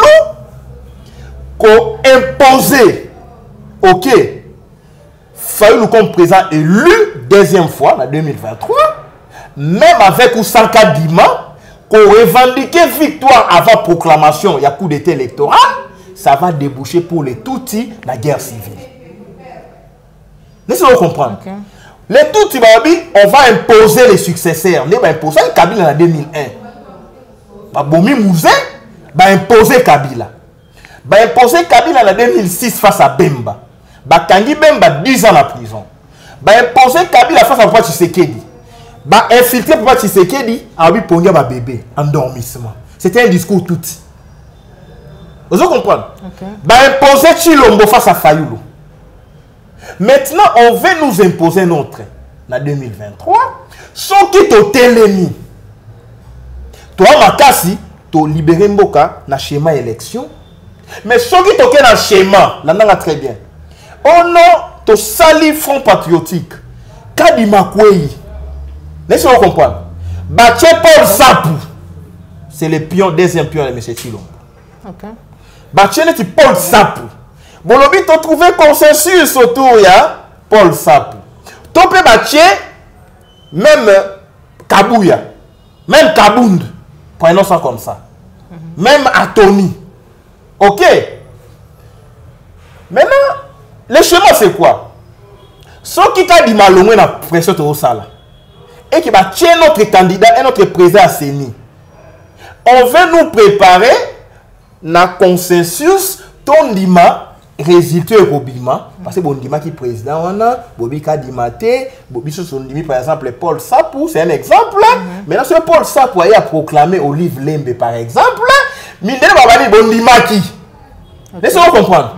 qu'on imposer, ok, Fayulu comme président élu, deuxième fois, en 2023, même avec Ousanka Dima, qu'on revendiquait victoire avant proclamation, il y a coup d'état électoral, ça va déboucher pour les Tutsis la guerre civile. Laissez-nous comprendre. Okay. Les Tutsis, on va imposer les successeurs. On va imposer Kabila en 2001. Bomi Mouzé va imposer Kabila. Va imposer Kabila en 2006 face à Bemba. Va Kangi Bemba 10 ans en prison. Va imposer Kabila face à Papa Tshisekedi. Va infiltrer Papa Tshisekedi en lui pogner ma bébé. Endormissement. C'était un discours Tutsi. Vous comprenez? Okay. Va imposer Chilombo face à Fayulu. Maintenant, on veut nous imposer notre en 2023. Sans qui te télémi. Toi, Makasi, tu libéré Mboka dans le schéma élection. Mais sans qui te dans le schéma, là, on a très bien. Oh non, tu sali Front Patriotique. Kadi Makwei. Laissez-moi comprendre. Baché Paul Sapou. C'est le pion, deuxième pion de M. Chilombo. Ok. Baché Paul Sapou. Bon, tu as trouvé consensus autour de Paul Sapou. Tu peux battre même Kabouya, même Kabound, prenons ça comme ça. Même Atoni. Ok? Maintenant, le chemin c'est quoi? Ce qui a dit malongé dans la pression de Osala et qui va tuer notre candidat et notre président à Séni. On veut nous préparer dans consensus ton dima. Résultat au Bima, parce que Bondima qui est président, on a Bobika Dimate, Bobiso Sondimi par exemple, Paul Sapou, c'est un exemple. Maintenant, ce Paul Sapou a proclamé Olive Lembe par exemple, Mindele Babani Bondima qui. Laissez-moi comprendre.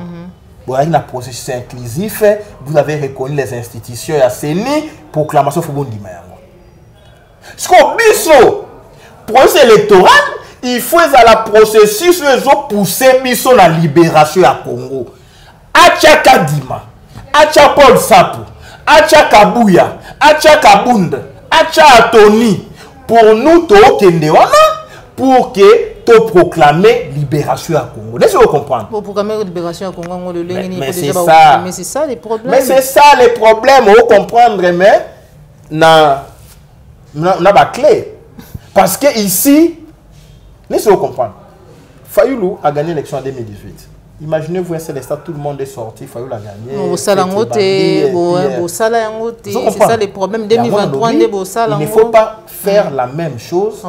Bon, il y a un processus inclusif, vous avez reconnu les institutions à CENI, proclamation pour Bondima. Ce qu'on biso, processus électoral, il faut à la processus de pousser biso la libération à Congo. Acha Kadima, Acha Paul Sapou, Acha Kabouya, Acha Kabound, Acha Atoni, pour nous, pour que tu proclamer libération à Congo. Laissez-vous comprendre. Pour proclamer libération à Congo, mais c'est ça. Mais c'est ça les problèmes. Mais c'est ça les problèmes, vous comprendre, mais na pas clé. Parce que ici, laissez-vous comprendre. Fayulu a gagné l'élection en 2018. Imaginez-vous un seul stade, tout le monde est sorti, il fallait la gagner. C'est ça le problème. 2023, il ne faut pas faire la même chose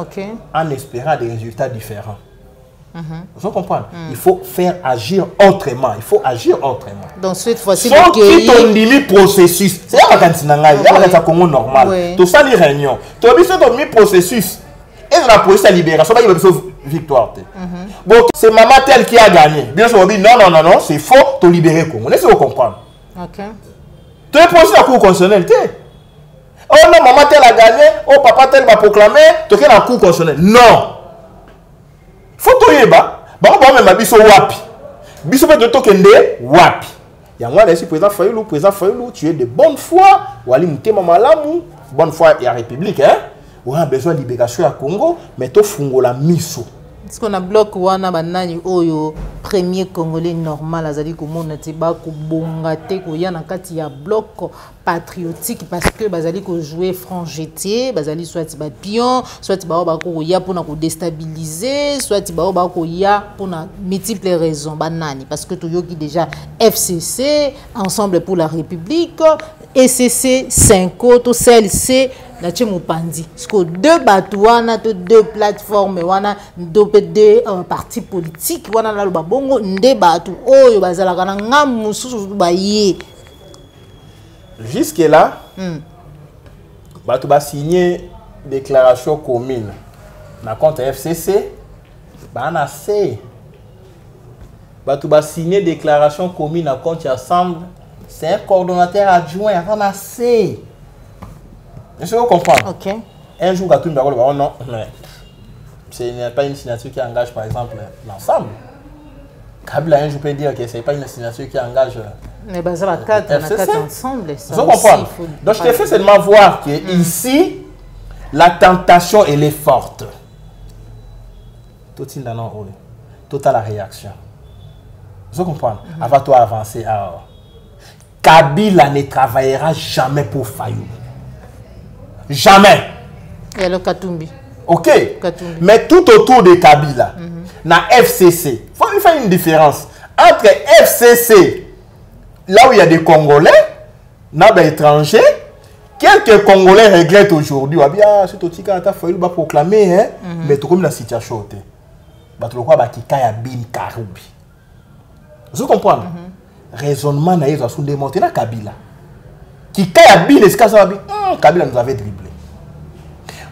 en espérant des résultats différents. Vous comprenez? Il faut faire agir autrement. Il faut agir autrement. Donc cette fois-ci, sans qui ton limite processus. C'est là quand tu as Congo normal. Tout ça, les réunions. Tu as besoin de processus. Et la police à libération, il y a besoin de victoire. Bon, c'est maman telle qui a gagné. Bien sûr, on dit non, c'est faux, tu as libéré Congo. Laissez-vous comprendre. Ok. Tu es procès à la cour constitutionnelle. Oh non, maman telle a gagné, oh papa tel va proclamer, tu es dans la cour constitutionnelle. Non. Faut que tu y bah, même biso wapi. Biso peut te kende wapi. Il y a moi, le président Fayulu, tu es de bonne foi, wali mutema malamu, bonne foi et la République, hein. On a besoin de libération à Congo, mais tu fungo la miso. Est-ce qu'on a bloqué Wana Banani Oyo premier Congolais normal azali komona te ba ko bonga te ko ya na kati ya bloc patriotique parce que bazali ko jouer franc jeté bazali soit ba pion soit ba ko ya pour na ko déstabiliser soit ba ko ya pour na multiples raisons banani parce que toyoki déjà FCC Ensemble pour la République ECC 5 autres CLC na Tchemopandi. Parce que deux batouana, deux plateformes, deux partis politiques, wana la bongo nde batu oyo bazala kana ngamu susu baye. Jusque là, batu ba signé déclaration commune na compte FCC, bana C. Batu ba signé déclaration commune na compte Ensemble. C'est un coordonnateur adjoint avant la C. Est-ce que vous comprenez? Ok. Un jour, Katumbi va dire non, ce n'est pas une signature qui engage par exemple l'ensemble. Kabila un jour peut dire que ce n'est pas une signature qui engage. Mais ça va quatre ensemble. Vous comprenez? Donc je te fais seulement voir que ici, la tentation elle est forte. Tout à la réaction. Vous comprenez? Avant toi avancer, alors. Kabila ne travaillera jamais pour Fayou. Jamais. Et le Katumbi. Ok. Katumbi. Mais tout autour de Kabila, na FCC, il faut faire une différence. Entre FCC, là où il y a des Congolais, na des étrangers, quelques Congolais regrettent aujourd'hui. Ah, c'est tout ce Fayou va proclamer, hein. Mais tout comme la situation. Tu vois, Bakika ya bin Karoubi. Vous comprenez? Raisonnement na yezo sous démonter na Kabila qui kaya bin eskaza bi Kabila nous avait dribblé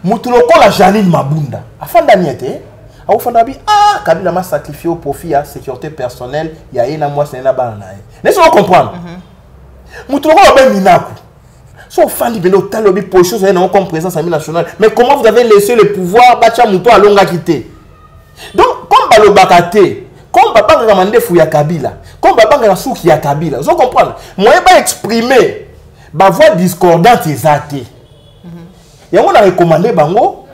mutuloko la Janine Mabunda afanda niete au fanda bi Kabila m'a sacrifié au profit à sécurité personnelle ya ina moi c'est na bana na n'est-ce pas comprendre mutuloko ba minaku so fandi beno talobi position ça na comme présence à nationale mais comment vous avez laissé le pouvoir bacha muto alonga quitter donc comme balobakate comme papa Ramande Fouya Kabila, comme papa Rasouki ya Kabila, vous comprenez? Moi, je vais exprimer ma voix discordante exacte. Et on a recommandé bango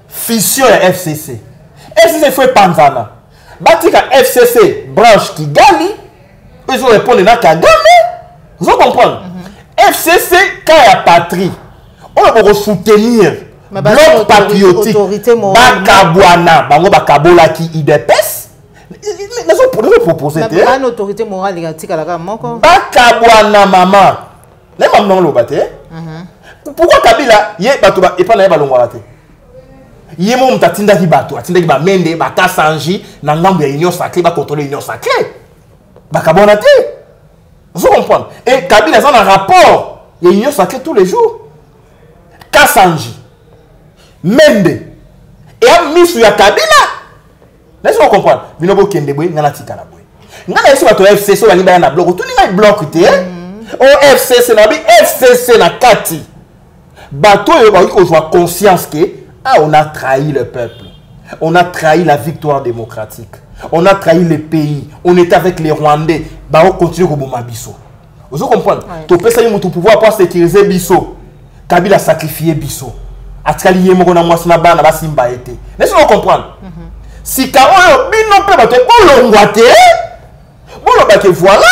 fission ya FCC. FCC fait Panzana. Batika FCC branche Kigali, ils ont répondu à Kagame. Vous comprenez? FCC Kaya Patrie. On va soutenir bloc patriotique. Bakabwana, bango bakabola ki IDPS. Nous proposé une autorité morale étatique à la moko. Bakabwana maman. Les mamans l'ont battu. Pourquoi Kabila yé batuba et pas na balongwa battu. Yé mon tatinda ki batu, atinda ki ba mende, ba kasanji na ngambu ya union sacrée, ba contrôler union sacrée. Bakabwana te. Vous comprenez? Et Kabila ça un rapport, il y a union sacrée tous les jours. Kasanji. Mende. Et a mis sur ya Kabila. Laissez-moi comprendre. Binobo Kendeboy, Nana Tikalaboy. Nana ici, votre FCC, on a un bloc. Tout le monde bloc. Au FCC, FCC, na Kati. Bateau, il faut avoir conscience que on a trahi le peuple. On a trahi la victoire démocratique. On a trahi le pays. On était avec les Rwandais. On continue comme Bisso. Vous comprenez? Tu peux savoir ton pouvoir pour sécuriser Bisso. Kabila a sacrifié Bisso. Atkali Yemogona Mwasna Bana Basimba été. Laissez-moi comprendre. Si Kaoyo bino pe bato bolongwate bolobake voilà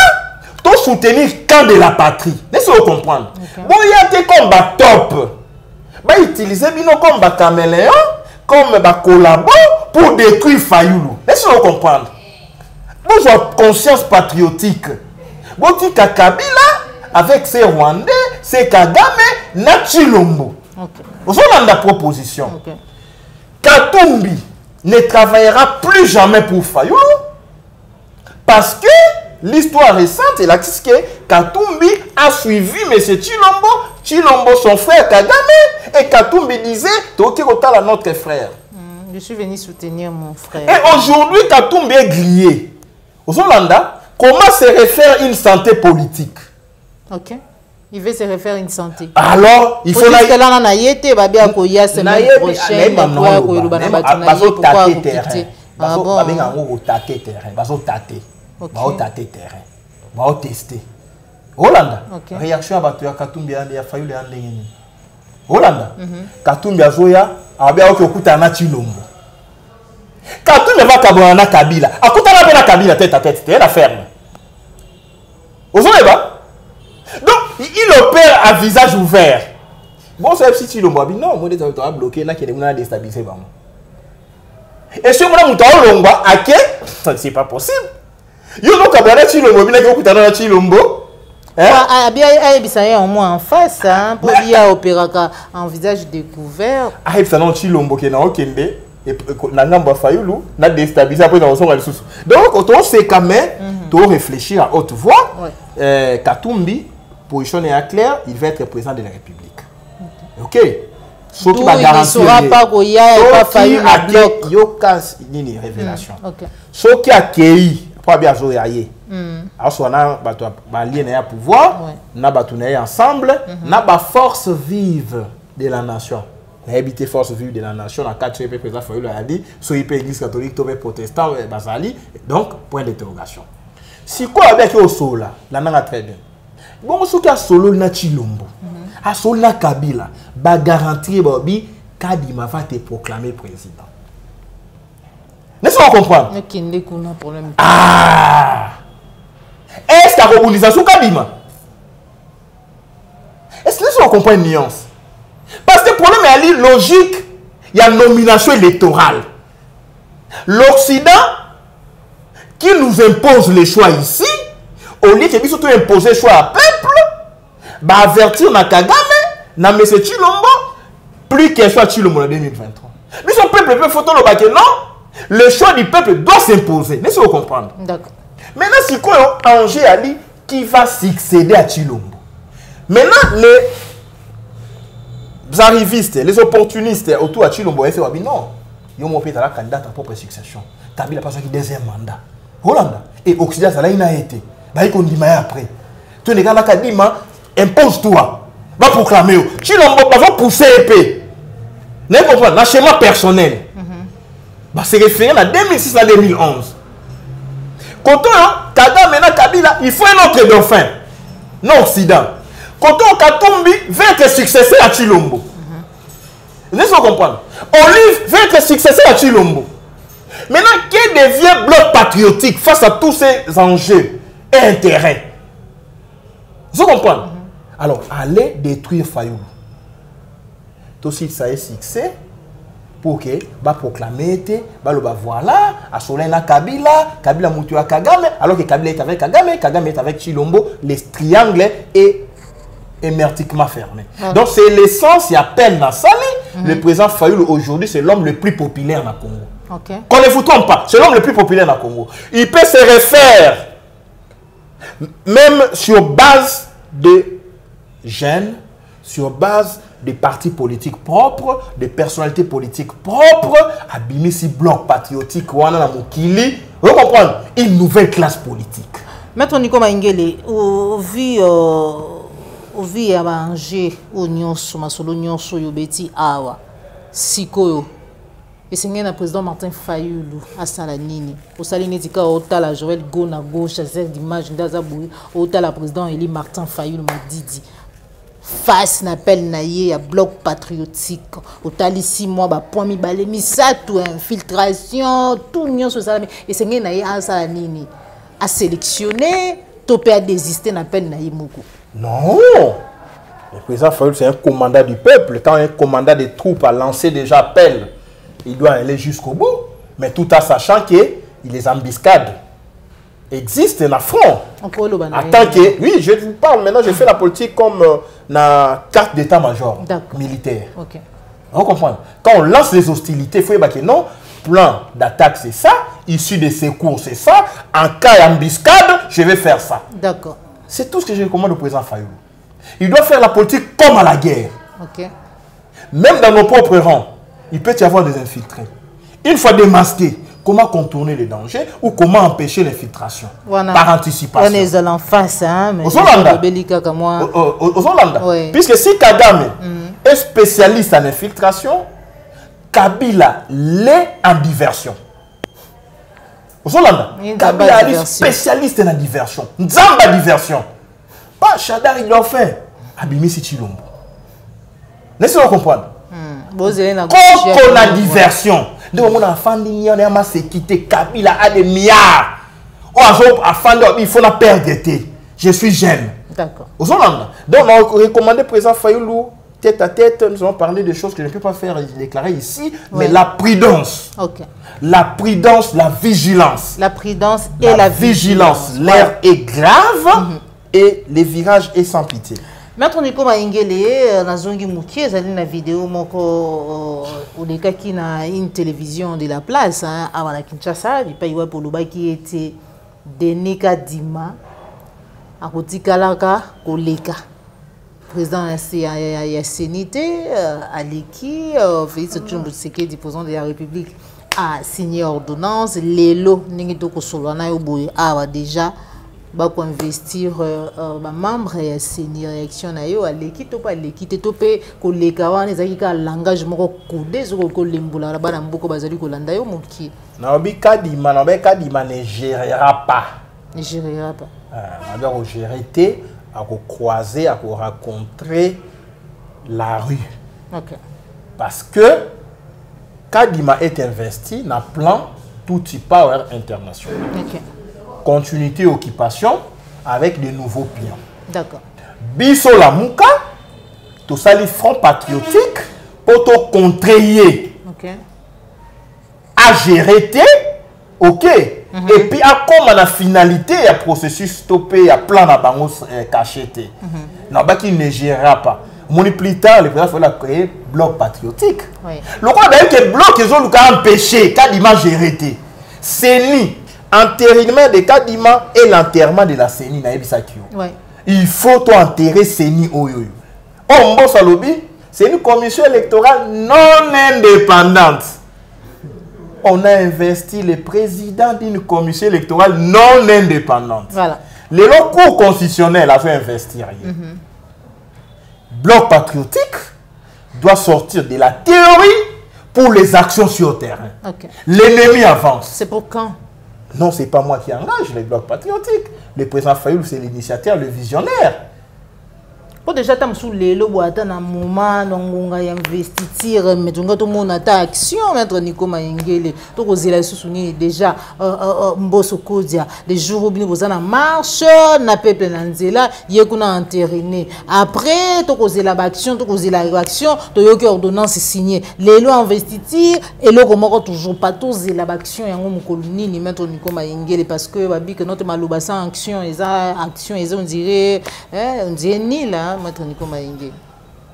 to soutenir camp de la patrie laissez-vous comprendre boyate comme ba top ba utiliser bino comme ba caméléon comme ba collabo pour détruire Fayulu laissez-vous comprendre vous avez conscience patriotique botika Kabila avec ses Rwandais ses Kagame na Chilombo vous avez la proposition Katumbi ne travaillera plus jamais pour Fayulu parce que l'histoire récente est là que Katumbi a suivi M. Chilombo son frère Kagame et Katumbi disait Tokirota notre frère. Je suis venu soutenir mon frère. Et aujourd'hui Katumbi est grillé. Aux Hollanda, comment se réfère une santé politique? Ok. Il veut se refaire une santé. Alors, il faut que là on a été babia koya semaine prochaine pourquoi koyuba na batina pourquoi quitter. Ah bon. Babenga ngo tater terrain, bazo tater. Ba tater terrain. Ba tester. Hollanda. Réaction à batu ya Katumbi ya Fayulu ya ndenge. Hollanda. Katumbi azoya abia okuta na Chilombo. Katumbi va kabona Kabila. Akutana pe na Kabila tête à tête, c'était la ferme. Ozoleba. Donc, il opère à visage ouvert. Bon, c'est si tu le vois, non, moi, je vais bloquer, là, qui est déstabilisé. Et si on a longba, c'est pas possible. Yo no kabana tu le vois, bien que tu as tu lombo. Ah, bien, il au moins en face, hein, pour y opérer en visage découvert. Ah, il s'en tu lombo qui est dans Okende et Nangamba Fayoulou n'a déstabilisé après dans son sous. Donc, on sait quand même, tu réfléchir à haute voix. Katumbi, position est claire, il va être président de la République. Ok. Ce qui va garantir. Il ne saura pas qu'il y a pas failli à bloc. Il y a une révélation. Ce qui a accueilli, pas bien jouer ailleurs. Alors, on a un pouvoir, on a ensemble, on a une force vive de la nation. On a habité force vive de la nation. On a 4 présidents Fayoulou a dit, soit l'église catholique, soit protestant, Basali. Donc, point d'interrogation. Si quoi avec au sol là, la nana très bien. Bon, ce qui a solo na Chilombo, a solo na Kabila, ba garantir Bobby, Kadima va te proclamer président. N'est-ce pas comprendre? Ah! Est-ce qu'il y a mobilisation Kadima? Est-ce que vous comprenez une nuance? Parce que le problème est logique, il y a une nomination électorale. L'Occident qui nous impose les choix ici, au lieu que surtout imposer le choix à peuple, va avertir na Kagame, na M. Chilombo, plus qu'un choix Chilombo en 2023. Mais son peuple peut photo le baquet, non? Le choix du peuple doit s'imposer. Laissez-vous comprendre. D'accord. Maintenant, c'est quoi Angers Ali qui va succéder à Chilombo? Maintenant, les arrivistes, les opportunistes autour de Chilombo, ils font non. Ils ont été candidat à propre succession. Kabila pas qui deuxième mandat. Hollande et Occident, ça là il a été. Bah il dit après. Tu les gars là qui dit impose-toi. Va proclamer. Chilombo va pousser épée. Vous comprenez? Le schéma personnel. Bah c'est référé à 2006 à 2011. Quand on Kagame maintenant Kabila, il faut un autre dauphin. Non Occident. Quand on Katumbi va être successeur à Chilombo. Laissez-vous comprendre. Olive va être successeur à Chilombo. Maintenant, qui devient bloc patriotique face à tous ces enjeux et intérêts? Vous comprenez? Alors, allez détruire Fayoulou. Tout aussi, ça est succès pour que va proclamer, voilà, à Solena Kabila, Kabila Moutou à Kagame, alors que Kabila est avec Kagame, Kagame est avec Chilombo, les triangles est hermétiquement fermé. Donc, c'est l'essence, il y a peine dans Sali. Le président Fayoulou, aujourd'hui, c'est l'homme le plus populaire dans le Congo. Qu'on ne vous trompe pas, c'est l'homme le plus populaire dans le Congo. Il peut se refaire, même sur base de gènes, sur base des partis politiques propres, des personnalités politiques propres, à Bimisi bloc patriotique, vous comprenez? Une nouvelle classe politique. Maître Nico Maingele, au vu à manger au nyonso, masolo nyonso yobeti awa, sikoyo. Et c'est le président Martin Fayoulou à Salanini. Au Salinidika, au la Joël Gona gauche, à cette image d'Azaboui, au la président Eli Martin Fayoulou m'a dit face n'appelle naïe à bloc patriotique. Au tal ici, moi, point mi balé, mi ça, tout infiltration, tout nion sur ça. Et c'est naïe à Salanini. À sélectionner, topé à désister n'appelle naïe moko. Non! Le président Fayoulou, c'est un commandant du peuple. Quand un commandant des troupes a lancé déjà appel, il doit aller jusqu'au bout, mais tout en sachant que les embuscades existent dans le front. En tant que, oui, je vous parle maintenant, je fais la politique comme la carte d'état-major militaire. On comprend. Quand on lance les hostilités, il faut dire que non, plan d'attaque c'est ça, issue des secours c'est ça, en cas d'embuscade, je vais faire ça. D'accord. C'est tout ce que je recommande au président Fayoulou. Il doit faire la politique comme à la guerre. Même dans nos propres rangs. Il peut y avoir des infiltrés. Une fois démasqué, comment contourner les dangers ou comment empêcher l'infiltration par anticipation. On est en face, hein, aux Hollanda. Puisque si Kagame est spécialiste en infiltration, Kabila l'est en diversion. Aux Hollanda, Kabila est spécialiste en diversion. Nzamba diversion. Pas Chadar, il l'a fait. Abimisi Chilombo. Laissez-moi comprendre. Quand on a diversion, Donc on a fandi ni on a massé quitté Kabila a des milliards. On a fandi il faut la perdre d'été. Je suis jeune. D'accord. Aux Hollandais. Donc on a recommandé président Fayoulou tête à tête, nous allons parler de choses que je ne peux pas faire déclarer ici, mais la prudence. Ok. La prudence, la vigilance. La prudence et la vigilance. L'air est grave et les virages est sans pitié. Maître Nico Maingele, Nazongi Mouki, il y a une vidéo qui na une télévision de la place à Kinshasa, du pays pour le qui était Denika Dima, à Kotikalaka, Koleka. Président ya Sénité, Aleki, Félix Tshisekedi, disposant de la République, a signé ordonnance. Lelo, Ningitoko Solana Yoboye, a déjà investir membre ya CENI réaction na yo Aleki to pas Aleki te topé koleka wana ezaki ka langage moko kodé zo ko lembola la bana mboko bazali kolanda yo moki. Na obi kadima na be kadima ne gérera pas. Ne gérera pas. On doit gérer té à croiser, à rencontrer la rue. OK. Parce que Kadima est investi dans le plan Tutsi Power International. OK. Continuité occupation avec de nouveaux clients. D'accord. Biso la Mouka, tout ça les front patriotique pour te contrer. OK. À gérer, OK. Et puis à comme la finalité, il y a processus stoppé, il y a plan à bango caché. Non, bah qui ne gérera pas. Moni plus tard, le président faut créer bloc patriotique. Oui. Le quoi d'ailleurs que bloc ils ont empêché Kadima gérer. CENI, entérinement de Kadima et l'enterrement de la CENI na Ebisakio. Oui. Il faut enterrer CENI oyoyo. Oh mon salobi, c'est une commission électorale non indépendante. On a investi le président d'une commission électorale non indépendante. Voilà. Le cours constitutionnel a fait investir. Bloc patriotique doit sortir de la théorie pour les actions sur le terrain. Okay. L'ennemi avance. C'est pour quand? Non, ce n'est pas moi qui engage les blocs patriotiques. Le président Fayoulou, c'est l'initiateur, le visionnaire. Pour déjà tam sous les lots à un moment on va investir mais on a tout mon action maître Nico Maingele to kozela sousuni déjà mboso kodia les jours où bien vous en marche na peuple na nzela yekuna entériné après to kozela action to kozela action to yoki ordonnance signée les lots investir et le comment toujours pas tous la action yango mukoluni ni maître Nico Maingele parce que babi que notre maloba sans action on dirait ni là.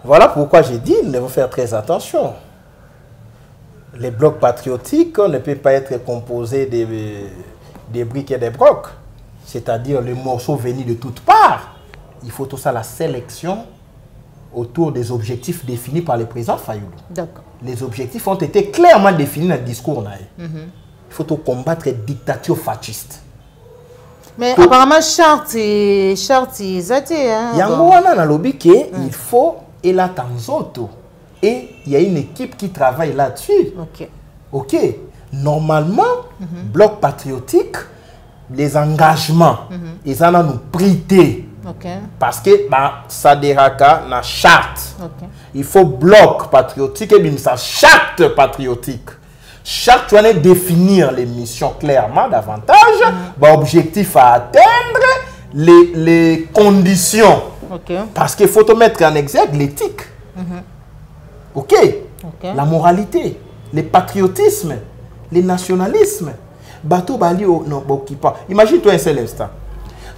Voilà pourquoi j'ai dit qu'il faut faire très attention. Les blocs patriotiques ne peuvent pas être composés des briques et des brocs, c'est-à-dire les morceaux venus de toutes parts. Il faut tout ça la sélection autour des objectifs définis par le président Fayoulou. D'accord. Les objectifs ont été clairement définis dans le discours. Il faut tout combattre la dictature fasciste. Mais apparemment, charte, zate, hein. Yangoana na lobby il faut et la tanzoto. Et il y a une équipe qui travaille là-dessus. OK. OK. Normalement, bloc patriotique, les engagements, ils en ont nous prêté. OK. Parce que ça déraka na charte. OK. Il faut bloc patriotique et bien ça charte patriotique. Chaque doit définir les missions clairement davantage, objectif à atteindre, les conditions. Okay. Parce qu'il faut mettre en exergue l'éthique. OK. La moralité, le patriotisme, le nationalisme. Bateau Bali non pas. Imagine-toi un seul instant.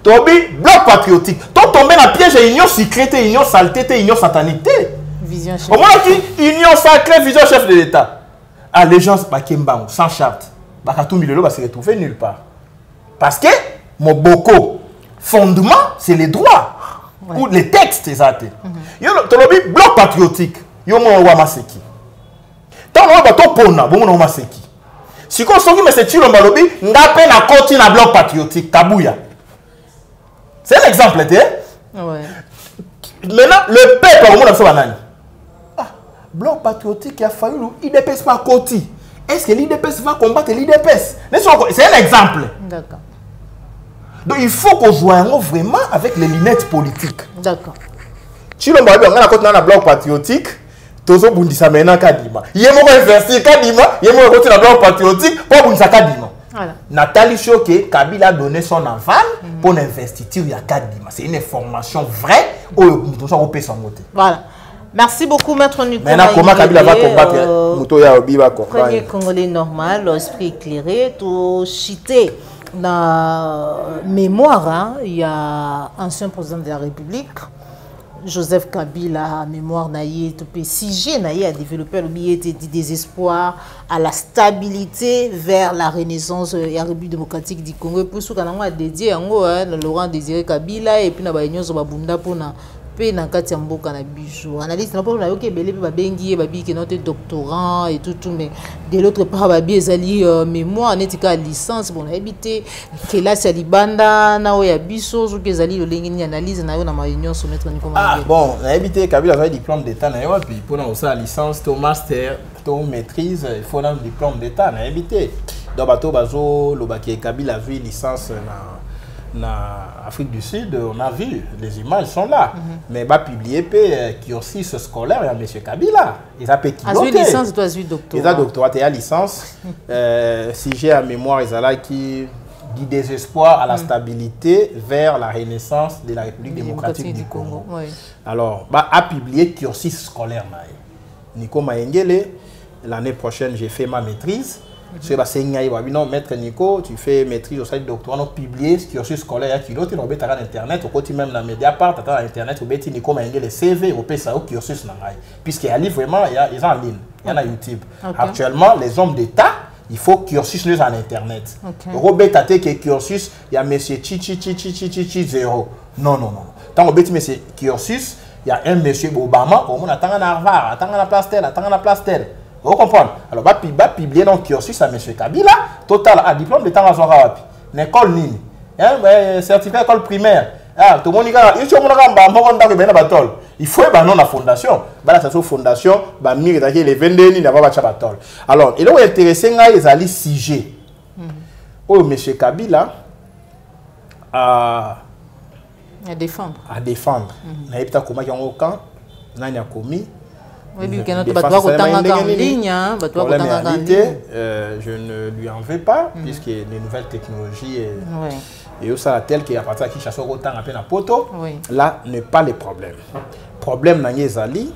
Tobi, bloc patriotique. Toi tombé dans le piège de l'union secrète, union saleté, union satanique. Vision chef. Au moins, union sacrée, vision chef de l'État. Ah, les gens sans charte, Bakatumbi va se retrouver nulle part. Parce que mon boko fondement, c'est les droits ou les textes. Tu as dit bloc patriotique. Yo mo wa maseki. Tant on va to pona, bon on maseki. Si on songi mais c'est tu le malobi, ngape na koti na bloc patriotique Kabuya. C'est un exemple, tu sais. Ouais. Maintenant le peuple au monde a banani. Bloc patriotique qui a fallu l'IDPS pas côté. Est-ce que l'IDPS va combattre l'IDPS? C'est un exemple. D'accord. Donc il faut qu'on joue vraiment avec les lunettes politiques. D'accord. Si l'on va bien à côté d'un bloc patriotique, Tozo bundisa maintenant Kadima. Yemo investir Kadima, yemo côté la bloc patriotique pour bundisa Kadima. Voilà. Nathalie Choquet, Kabila a donné son aval pour l'investiture à Kadima. C'est une information vraie où nous sommes au pays sans voter. Voilà. Merci beaucoup, Maître Nicolas. Maintenant, comment Kabila va combattre Moutoya Obi va combattre. Premier Congolais normal, l'esprit éclairé, tout chité. Dans mémoire, hein, il y a ancien président de la République, Joseph Kabila, mémoire naïe, tout PCG naïe a développé le billet du désespoir à la stabilité vers la renaissance et la République démocratique du Congo. Pour ce qu'on a dédié, Laurent Désiré Kabila et puis na baïnyo zo babunda pour na pe na kati mboka na bijou analyse na po na yoke belé ba bengi ba bi ke notre doctorant et tout mais de l'autre part ba bi ezali mémoire netika licence bon habité que là c'est libanda na o ya biso zo ke ezali lo lengi ni analyse na yo na réunion so mettre ni comment bon na habité Kabila a diplôme d'état na yo puis pour na osa licence to master to maîtrise il faut un diplôme d'état na habité donc bato bazo lo ba ke Kabila a vu licence na Afrique du Sud, on a vu, les images sont là. Mais bah publié qui aussi ce scolaire, il y a M. Kabila. Ils ont piloté. As-tu licence, toi, as-tu doctorat? Ils ont doctorat, il y a licence. Si j'ai à mémoire, ils ont là qui dit désespoir à la stabilité vers la renaissance de la République démocratique du Congo. Oui. Alors, bah a publié qui aussi ce scolaire. Nico Maengele, l'année prochaine, j'ai fait ma maîtrise. Non, maître Nico, tu fais maîtrise au site doctorat, on publie ce cursus scolaire qui l'autre, on met sur internet, au côté même dans Mediapart, à internet, on met Nico Maengé le CV, on peut ça au cursus puisqu'il y a vraiment, il y a en ligne, il y a YouTube. Okay. Actuellement, les hommes d'État, il faut cursus en internet. Okay. Robert Tate qui est cursus, il y a monsieur Chi 0. Non. Tant on met monsieur cursus, il y a un monsieur Obama, on attend en Harvard, attend en place telle. Vous comprenez? Alors, bah publier dans le cursus à M. Kabila, total, diplôme de temps à Zorawapi. L'école Nini. Certificat école primaire. Tout le monde dit, il faut non la fondation. La fondation, les 22 Nini, alors, il est intéressant, ils allaient sujet. Oh, M. Kabila à défendre. À défendre. Il y a comment il y a un camp, il y a commis. Oui, je ne lui en veux pas, puisque les nouvelles technologies et aussi telles qui appartiennent à qui chasse autant à peine à poto, là n'est pas le problème. Le problème dans les alliés,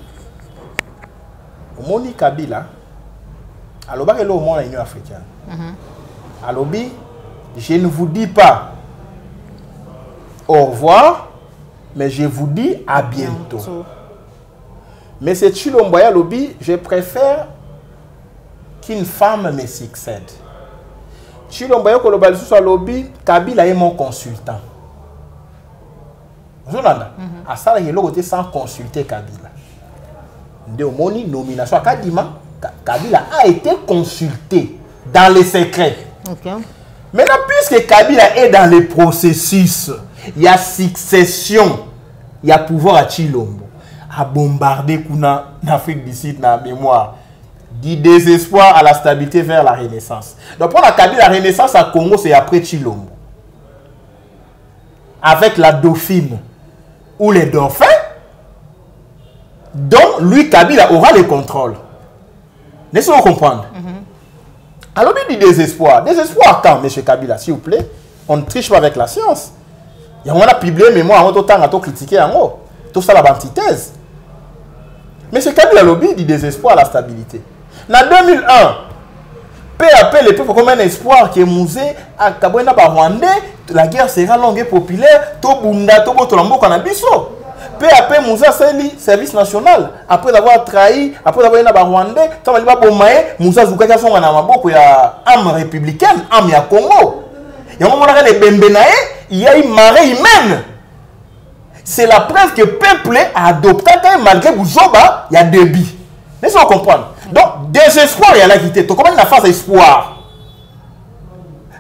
Moni Kabila, alors bah le monde l'Union africaine. Alors je ne vous dis pas au revoir, mais je vous dis à bientôt. Mais c'est Chilomboya Lobby, je préfère qu'une femme me succède. Chilomboya Kolobali soit Lobby, Kabila est mon consultant. Vous entendez? À ça, il y a l'autre sans consulter Kabila. De moni nomination à Kadima, Kabila a été consulté dans les secrets. Okay. Maintenant, puisque Kabila est dans le processus, il y a succession, il y a pouvoir à Chilombo. À bombarder en Afrique du Sud dans la mémoire. Du désespoir à la stabilité vers la renaissance. Donc pour la Kabila, la renaissance à Congo, c'est après Chilombo. Avec la dauphine ou les dauphins, dont lui, Kabila, aura le contrôle. Laissez-moi comprendre. Alors, il dit désespoir. Désespoir quand, M. Kabila, s'il vous plaît? On ne triche pas avec la science. Et on a publié mémoire, on a tout le temps critiqué en haut. Tout ça, la antithèse. Mais c'est Kabila lobby du désespoir à la stabilité. En 2001, peu à peu, les peuples comme un espoir qui est musée à Kabouena Rwandais, la guerre sera longue et populaire, tout bunda, tout botolambo canabiso. Peu à peu, Moussa Seli, service national, après avoir trahi, après avoir été Rwandais, tant qu'il va bomber, Moussa Zoukaka son anamabo, il y a âme républicaine, âme ya Congo. Il y a un moment où il y a une marée humaine. C'est la preuve que le peuple a adopté malgré Bouzoba, il y a débit. Laissez-moi comprendre. Donc, désespoir, il y a la quitté. Donc, comment il y a phase espoir?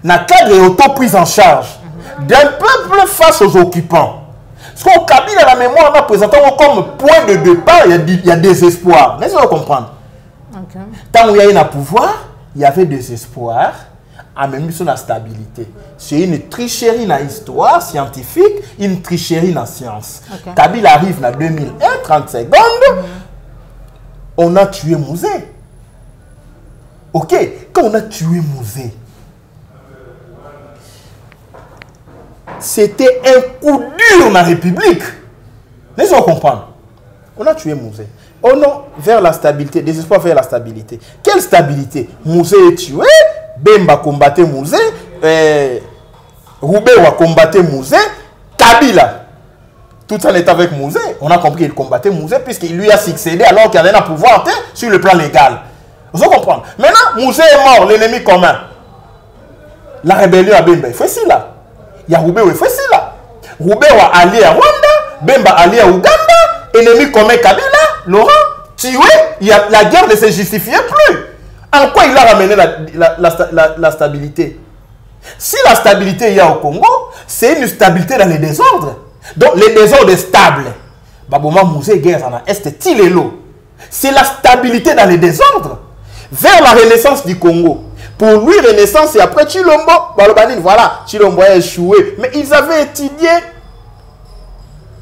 Dans le cadre de l'auto-prise en charge d'un peuple face aux occupants. Ce qu'on Kabila la mémoire, on a présenté comme point de départ, il y a désespoir. Laissez-moi comprendre. Okay. Tant où il y a eu un pouvoir, il y avait désespoir. À même sur la stabilité. C'est une tricherie dans l'histoire scientifique, une tricherie dans la science. Okay. Kabila arrive en 2001, 30 secondes. on a tué Mouzé. Ok, quand on a tué Mouzé, c'était un coup dur dans la République. Laissez-moi comprendre. On a tué Mouzé. Oh non, vers la stabilité, désespoir vers la stabilité. Quelle stabilité? Mouzé est tué, Bemba combattait Mouzé, Roubaix a combattu Mouzé, Kabila, tout en étant avec Mouzé, on a compris qu'il combattait Mouzé puisqu'il lui a succédé alors qu'il avait un pouvoir sur le plan légal. Vous comprenez? Maintenant, Mouzé est mort, l'ennemi commun. La rébellion à Bemba, il faut ici là. Il y a Roubaix, il faut ici là. Roubaix a allié à Rwanda, Bemba allié à Ouganda, ennemi commun Kabila, Laurent, tué, la guerre ne se justifiait plus. En quoi il a ramené la stabilité? Si la stabilité il y a au Congo, c'est une stabilité dans les désordres. Donc les désordres stables. Baboma Mouzé guerre en est Tilelo. C'est la stabilité dans les désordres. Vers la renaissance du Congo. Pour lui, renaissance et après Chilombo, voilà, Chilombo a échoué. Mais ils avaient étudié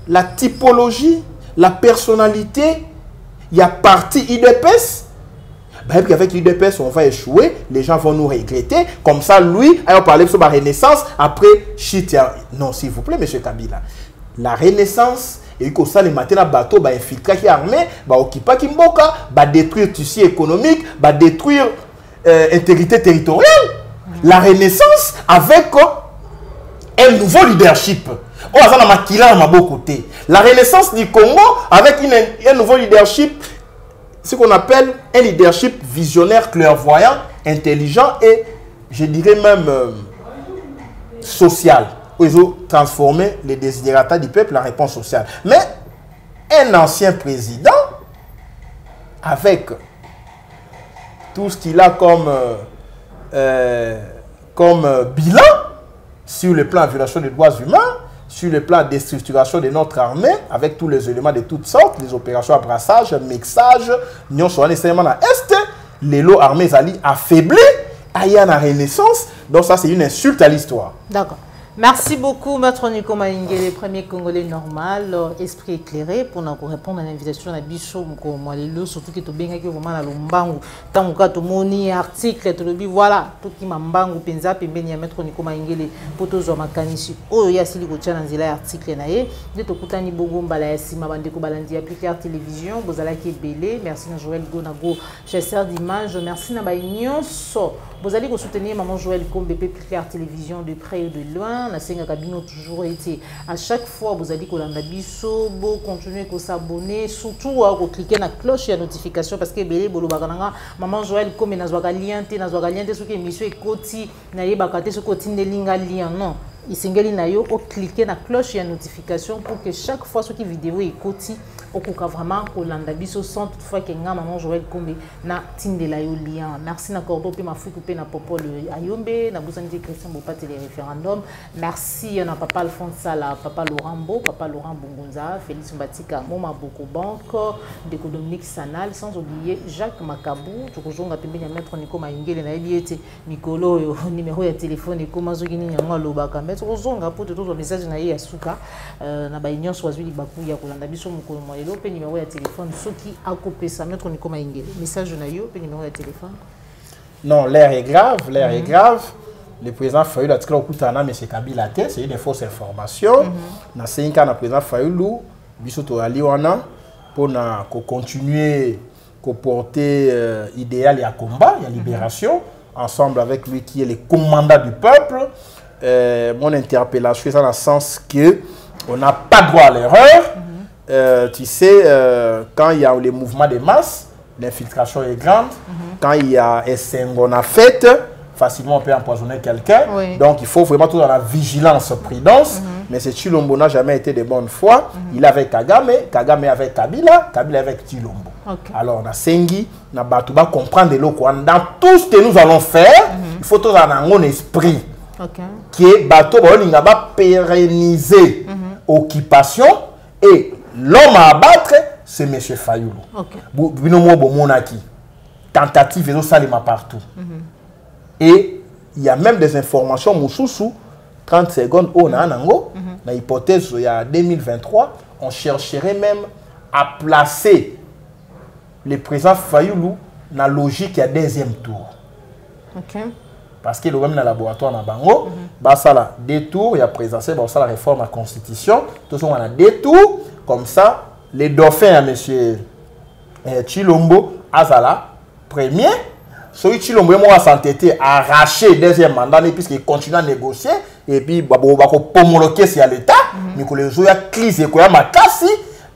la typologie, la personnalité. Il y a parti IDPS. Avec l'UDPS, on va échouer, les gens vont nous regretter. Comme ça, lui, on parlait de la renaissance, après, Chitia. Non, s'il vous plaît, M. Kabila. La renaissance, et que ça, les matins, le bateau, va infiltrer l'armée, va occuper Kimboka, va détruire le tissu économique, va détruire l'intégrité territoriale. La renaissance avec un nouveau leadership. On va dans ma côté. La renaissance du Congo avec un nouveau leadership. Ce qu'on appelle un leadership visionnaire, clairvoyant, intelligent et, je dirais même, social. Où ils ont transformé les desiderata du peuple en réponse sociale. Mais un ancien président, avec tout ce qu'il a comme bilan sur le plan de violation des droits humains, sur le plan de déstructuration de notre armée, avec tous les éléments de toutes sortes, les opérations à brassage, mixage, nous sommes nécessairement dans l'Est, les lots armés affaiblis, il y a la renaissance, donc ça c'est une insulte à l'histoire. D'accord. Merci beaucoup, Maître Nico Maïngele, premier Congolais normal, esprit éclairé, pour nous répondre à l'invitation de Bicho, surtout que tu as vraiment la lombangu, tant que tu moni article, tu le voilà, tout qui m'a mbangu, penza, pembeni à Maître Nico Maïngele, pour tous les mécanismes, oh, il y a si les coachs dans l'article, naé, de te coutani bogomba la sima bandeko balandi appliquer télévision, vous allez qui belé, merci à Joël Gonago, chasseur d'images, merci à Baïnion, vous allez soutenir Maman Joël comme BP Claire Télévision de près et de loin. La Senga Cabino toujours été. À chaque fois, vous allez continuer à s'abonner, surtout à cliquer sur la cloche de notification parce que Maman Joël comme n'a pas lien, ce qui est émission et côté, n'a pas ce côté de lien non. Il s'engage na yo au cliquer na cloche et notification pour que chaque fois ce qui vidéo est côté au cas vraiment ko landa biso sans toutefois que nga Maman Joël Kombe na tinde la yo lien. Merci na cordo pe ma fou coupé na popo le ayombe na bosandi Christian Bopat les référendums. Merci na papa Alphonse Sala, papa Laurent Bongonza, Félix Mbatika, Moma Boko Banque, Deko Dominique Sanal, sans oublier Jacques Makabou, tukozonga pembeni ya Maître Nico Maïngele na yebiyete Mikolo yo numéro ya téléphone et comment zogini nyanga lobaka tozonga pour tous les messages na ya suka na ba union swazuli baku ya kolanda biso mukolo moyelo pe numéro ya téléphone soki akopesa Maître Nico Maïngele message na yo pe numéro ya téléphone. Non, l'air est grave, est grave. Le président Fayulu a dit que M. Kabila c'est une fausse information. Na 5 ans, le président Fayulu biso to ali wana pour na continuer à porter idéal et combat, il y a libération ensemble avec lui qui est le commandant du peuple. Mon interpellation est dans le sens que on n'a pas droit à l'erreur. Tu sais, quand il y a les mouvements de masse, l'infiltration est grande. Quand il y a un syngon à fête, facilement on peut empoisonner quelqu'un. Oui. Donc il faut vraiment tout dans la vigilance, prudence. Mais ce Chilombo n'a jamais été de bonne foi. Il est avec Kagame, Kagame avec Kabila, Kabila avec Chilombo. Okay. Alors on a Sengi, on a Batouba comprendre de l'eau. Dans tout ce que nous allons faire, il faut tout dans un esprit. Okay. Qui est bateau va pérenniser occupation et l'homme à abattre c'est M. Fayulu. Okay. Tentative et salima partout. Et il y a même des informations Moussoussou 30 secondes au Nanango dans l'hypothèse il y a 2023 on chercherait même à placer le président Fayoulou na logique ya deuxième tour. OK. Parce que le même dans le laboratoire na bango, bah ça là deux tours, il y a présidentiel, bah ça la réforme à la constitution, tout ça on a deux tours comme ça les dauphins à monsieur Chilombo azala premier, celui Chilombo moi s'entêter arracher deuxième mandat puisqu'il continue à négocier et puis bah ko pomoloquer si à l'état, mais que les autres crise ko ya makasi.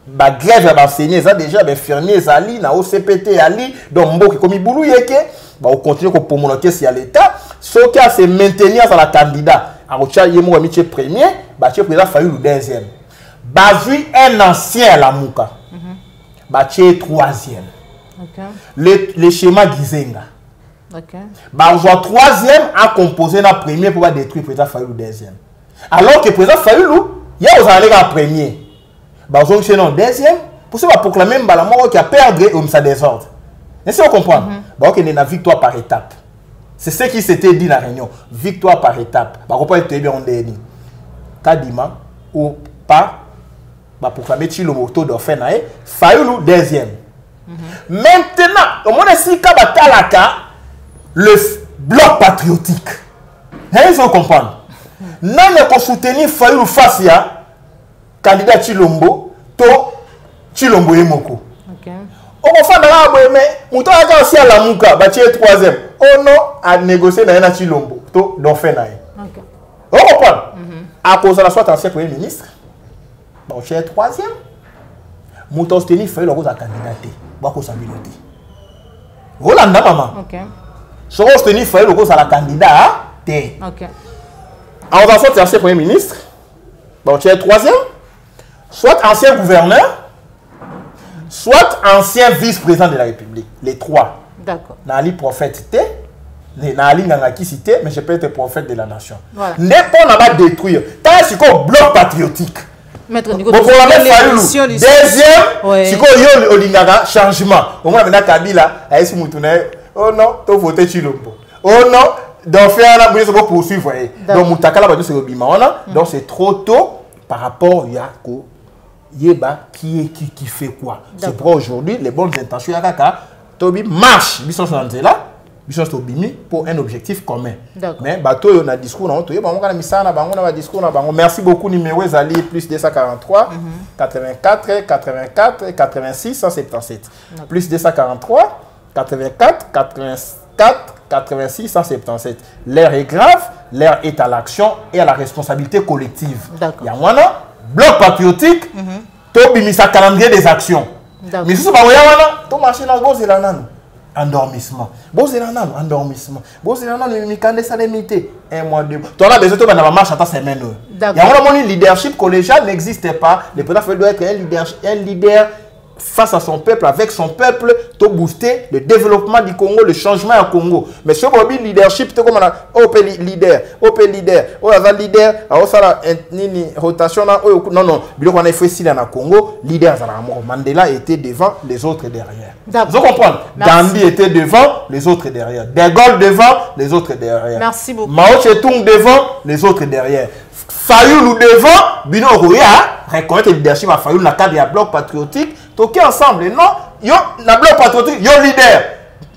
Ba grève ya enseignants ça déjà ben infirmiers ali na OCPT ali donc mboki comme ibulu yeke ba continuer ko pomoloquer si à l'état ce qui a se maintenir dans la candidat a rocha yemo wa miche premier ba che président Fayoulou deuxième ba vu un ancien à la Mouka ba che troisième. OK. Le schéma Gizenga. OK. Ba joa troisième a composé na premier pour détruire président Fayoulou deuxième alors que président Fayoulou ya aux allés en premier. Bazong c'est non deuxième pour ça va proclamer Mbalamo qui a perdu au sa désordre. Est-ce que vous comprenez? Bah OK, il y a une victoire par étape. C'est ce qui s'était dit dans la réunion, victoire par étape. Bah on peut être bien on dit Kadima ou pas bah proclamer Chilombo dauphin naé Fayoulou deuxième. Maintenant, au moins si Kabatalaka le bloc patriotique. Est-ce que vous comprenez? Non mais pour soutenir Fayoulou face à candidat Chilombo, to Chilombo Yemoko. OK. On va faire mais mouton a aussi à la Mouka, bâti troisième. Oh non, à négocier dans Chilombo, to dauphin naé. OK. On comprend? À cause de la soit ancien premier ministre, bon cher troisième. Mouton Steni fait le rose à candidater, bon cause habilité. Rolanda maman. OK. Ce rose Steni fait le rose à la candidat, té. OK. En soit ancien premier ministre, bon cher troisième. Soit ancien gouverneur, soit ancien vice-président de la République. Les trois. D'accord. Nali prophète, Nali Nangaki cité, mais je peux être prophète de la nation. Voilà. N'est pas pas détruire. Tant que c'est un bloc patriotique. Maître Nico, Pour la deuxième, c'est quoi Olingara changement. Au moins maintenant Kabila, Aïssi Moutoune, oh non, tu voté Chilombo. Oh non, donc faire la bouille, poursuivre. Donc Moutakala, c'est le bimana. Donc c'est trop tôt par rapport à Yeba qui fait quoi. C'est pour aujourd'hui les bonnes intentions à Kaka Tobi marche Bisson là Bisson Tobimi pour un objectif commun. Mais bateau on a discours on a bango na misana bango na discours na bango. Merci beaucoup numéro Zali plus 243 84 84 86 177 plus 243 84 84 86 177. L'heure est grave, l'heure est à l'action et à la responsabilité collective. Yamwana bloc patriotique, to bimisa calendrier des actions. Mais si ba wana, to marcher na bozelana endormissement. Bozelana endormissement. Bozelana mikande salemité 1 mois 2 mois. To la besoin to ba na marche à ta semaine. Yamwana mon leadership collégial n'existe pas. Le président doit être un leader face à son peuple, avec son peuple, pour booster le développement du Congo, le changement au Congo. Mais ce Bobby leadership, c'est comme on a OP leader, on a leader, on a une rotation, non, non, on a fait ici dans le Congo, leader, Mandela était devant, les autres derrière. Vous comprenez? Gandhi était devant, les autres derrière. De Gaulle devant, les autres derrière. Merci beaucoup. Mao Tse-tung devant, les autres derrière. Fayoulou devant, Bino Rouya, reconnaître le leadership à Fayoulou, la cadre de bloc patriotique, toquer ensemble, non? Yo, la bloc patriotique, yo leader,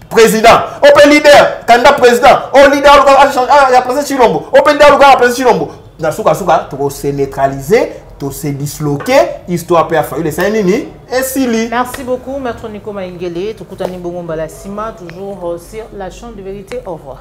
président, open leader, candidat président, au leader, il y a président Chilombo, open leader, il y a président Chilombo. Dans ce cas, tu vas se neutraliser, tu vas se disloquer, histoire à Fayoulou, c'est nini, et Sili. Merci beaucoup, Maître Nico Maïngele, Tukutani Bongo Balasima, toujours sur la chaîne de vérité. Au revoir.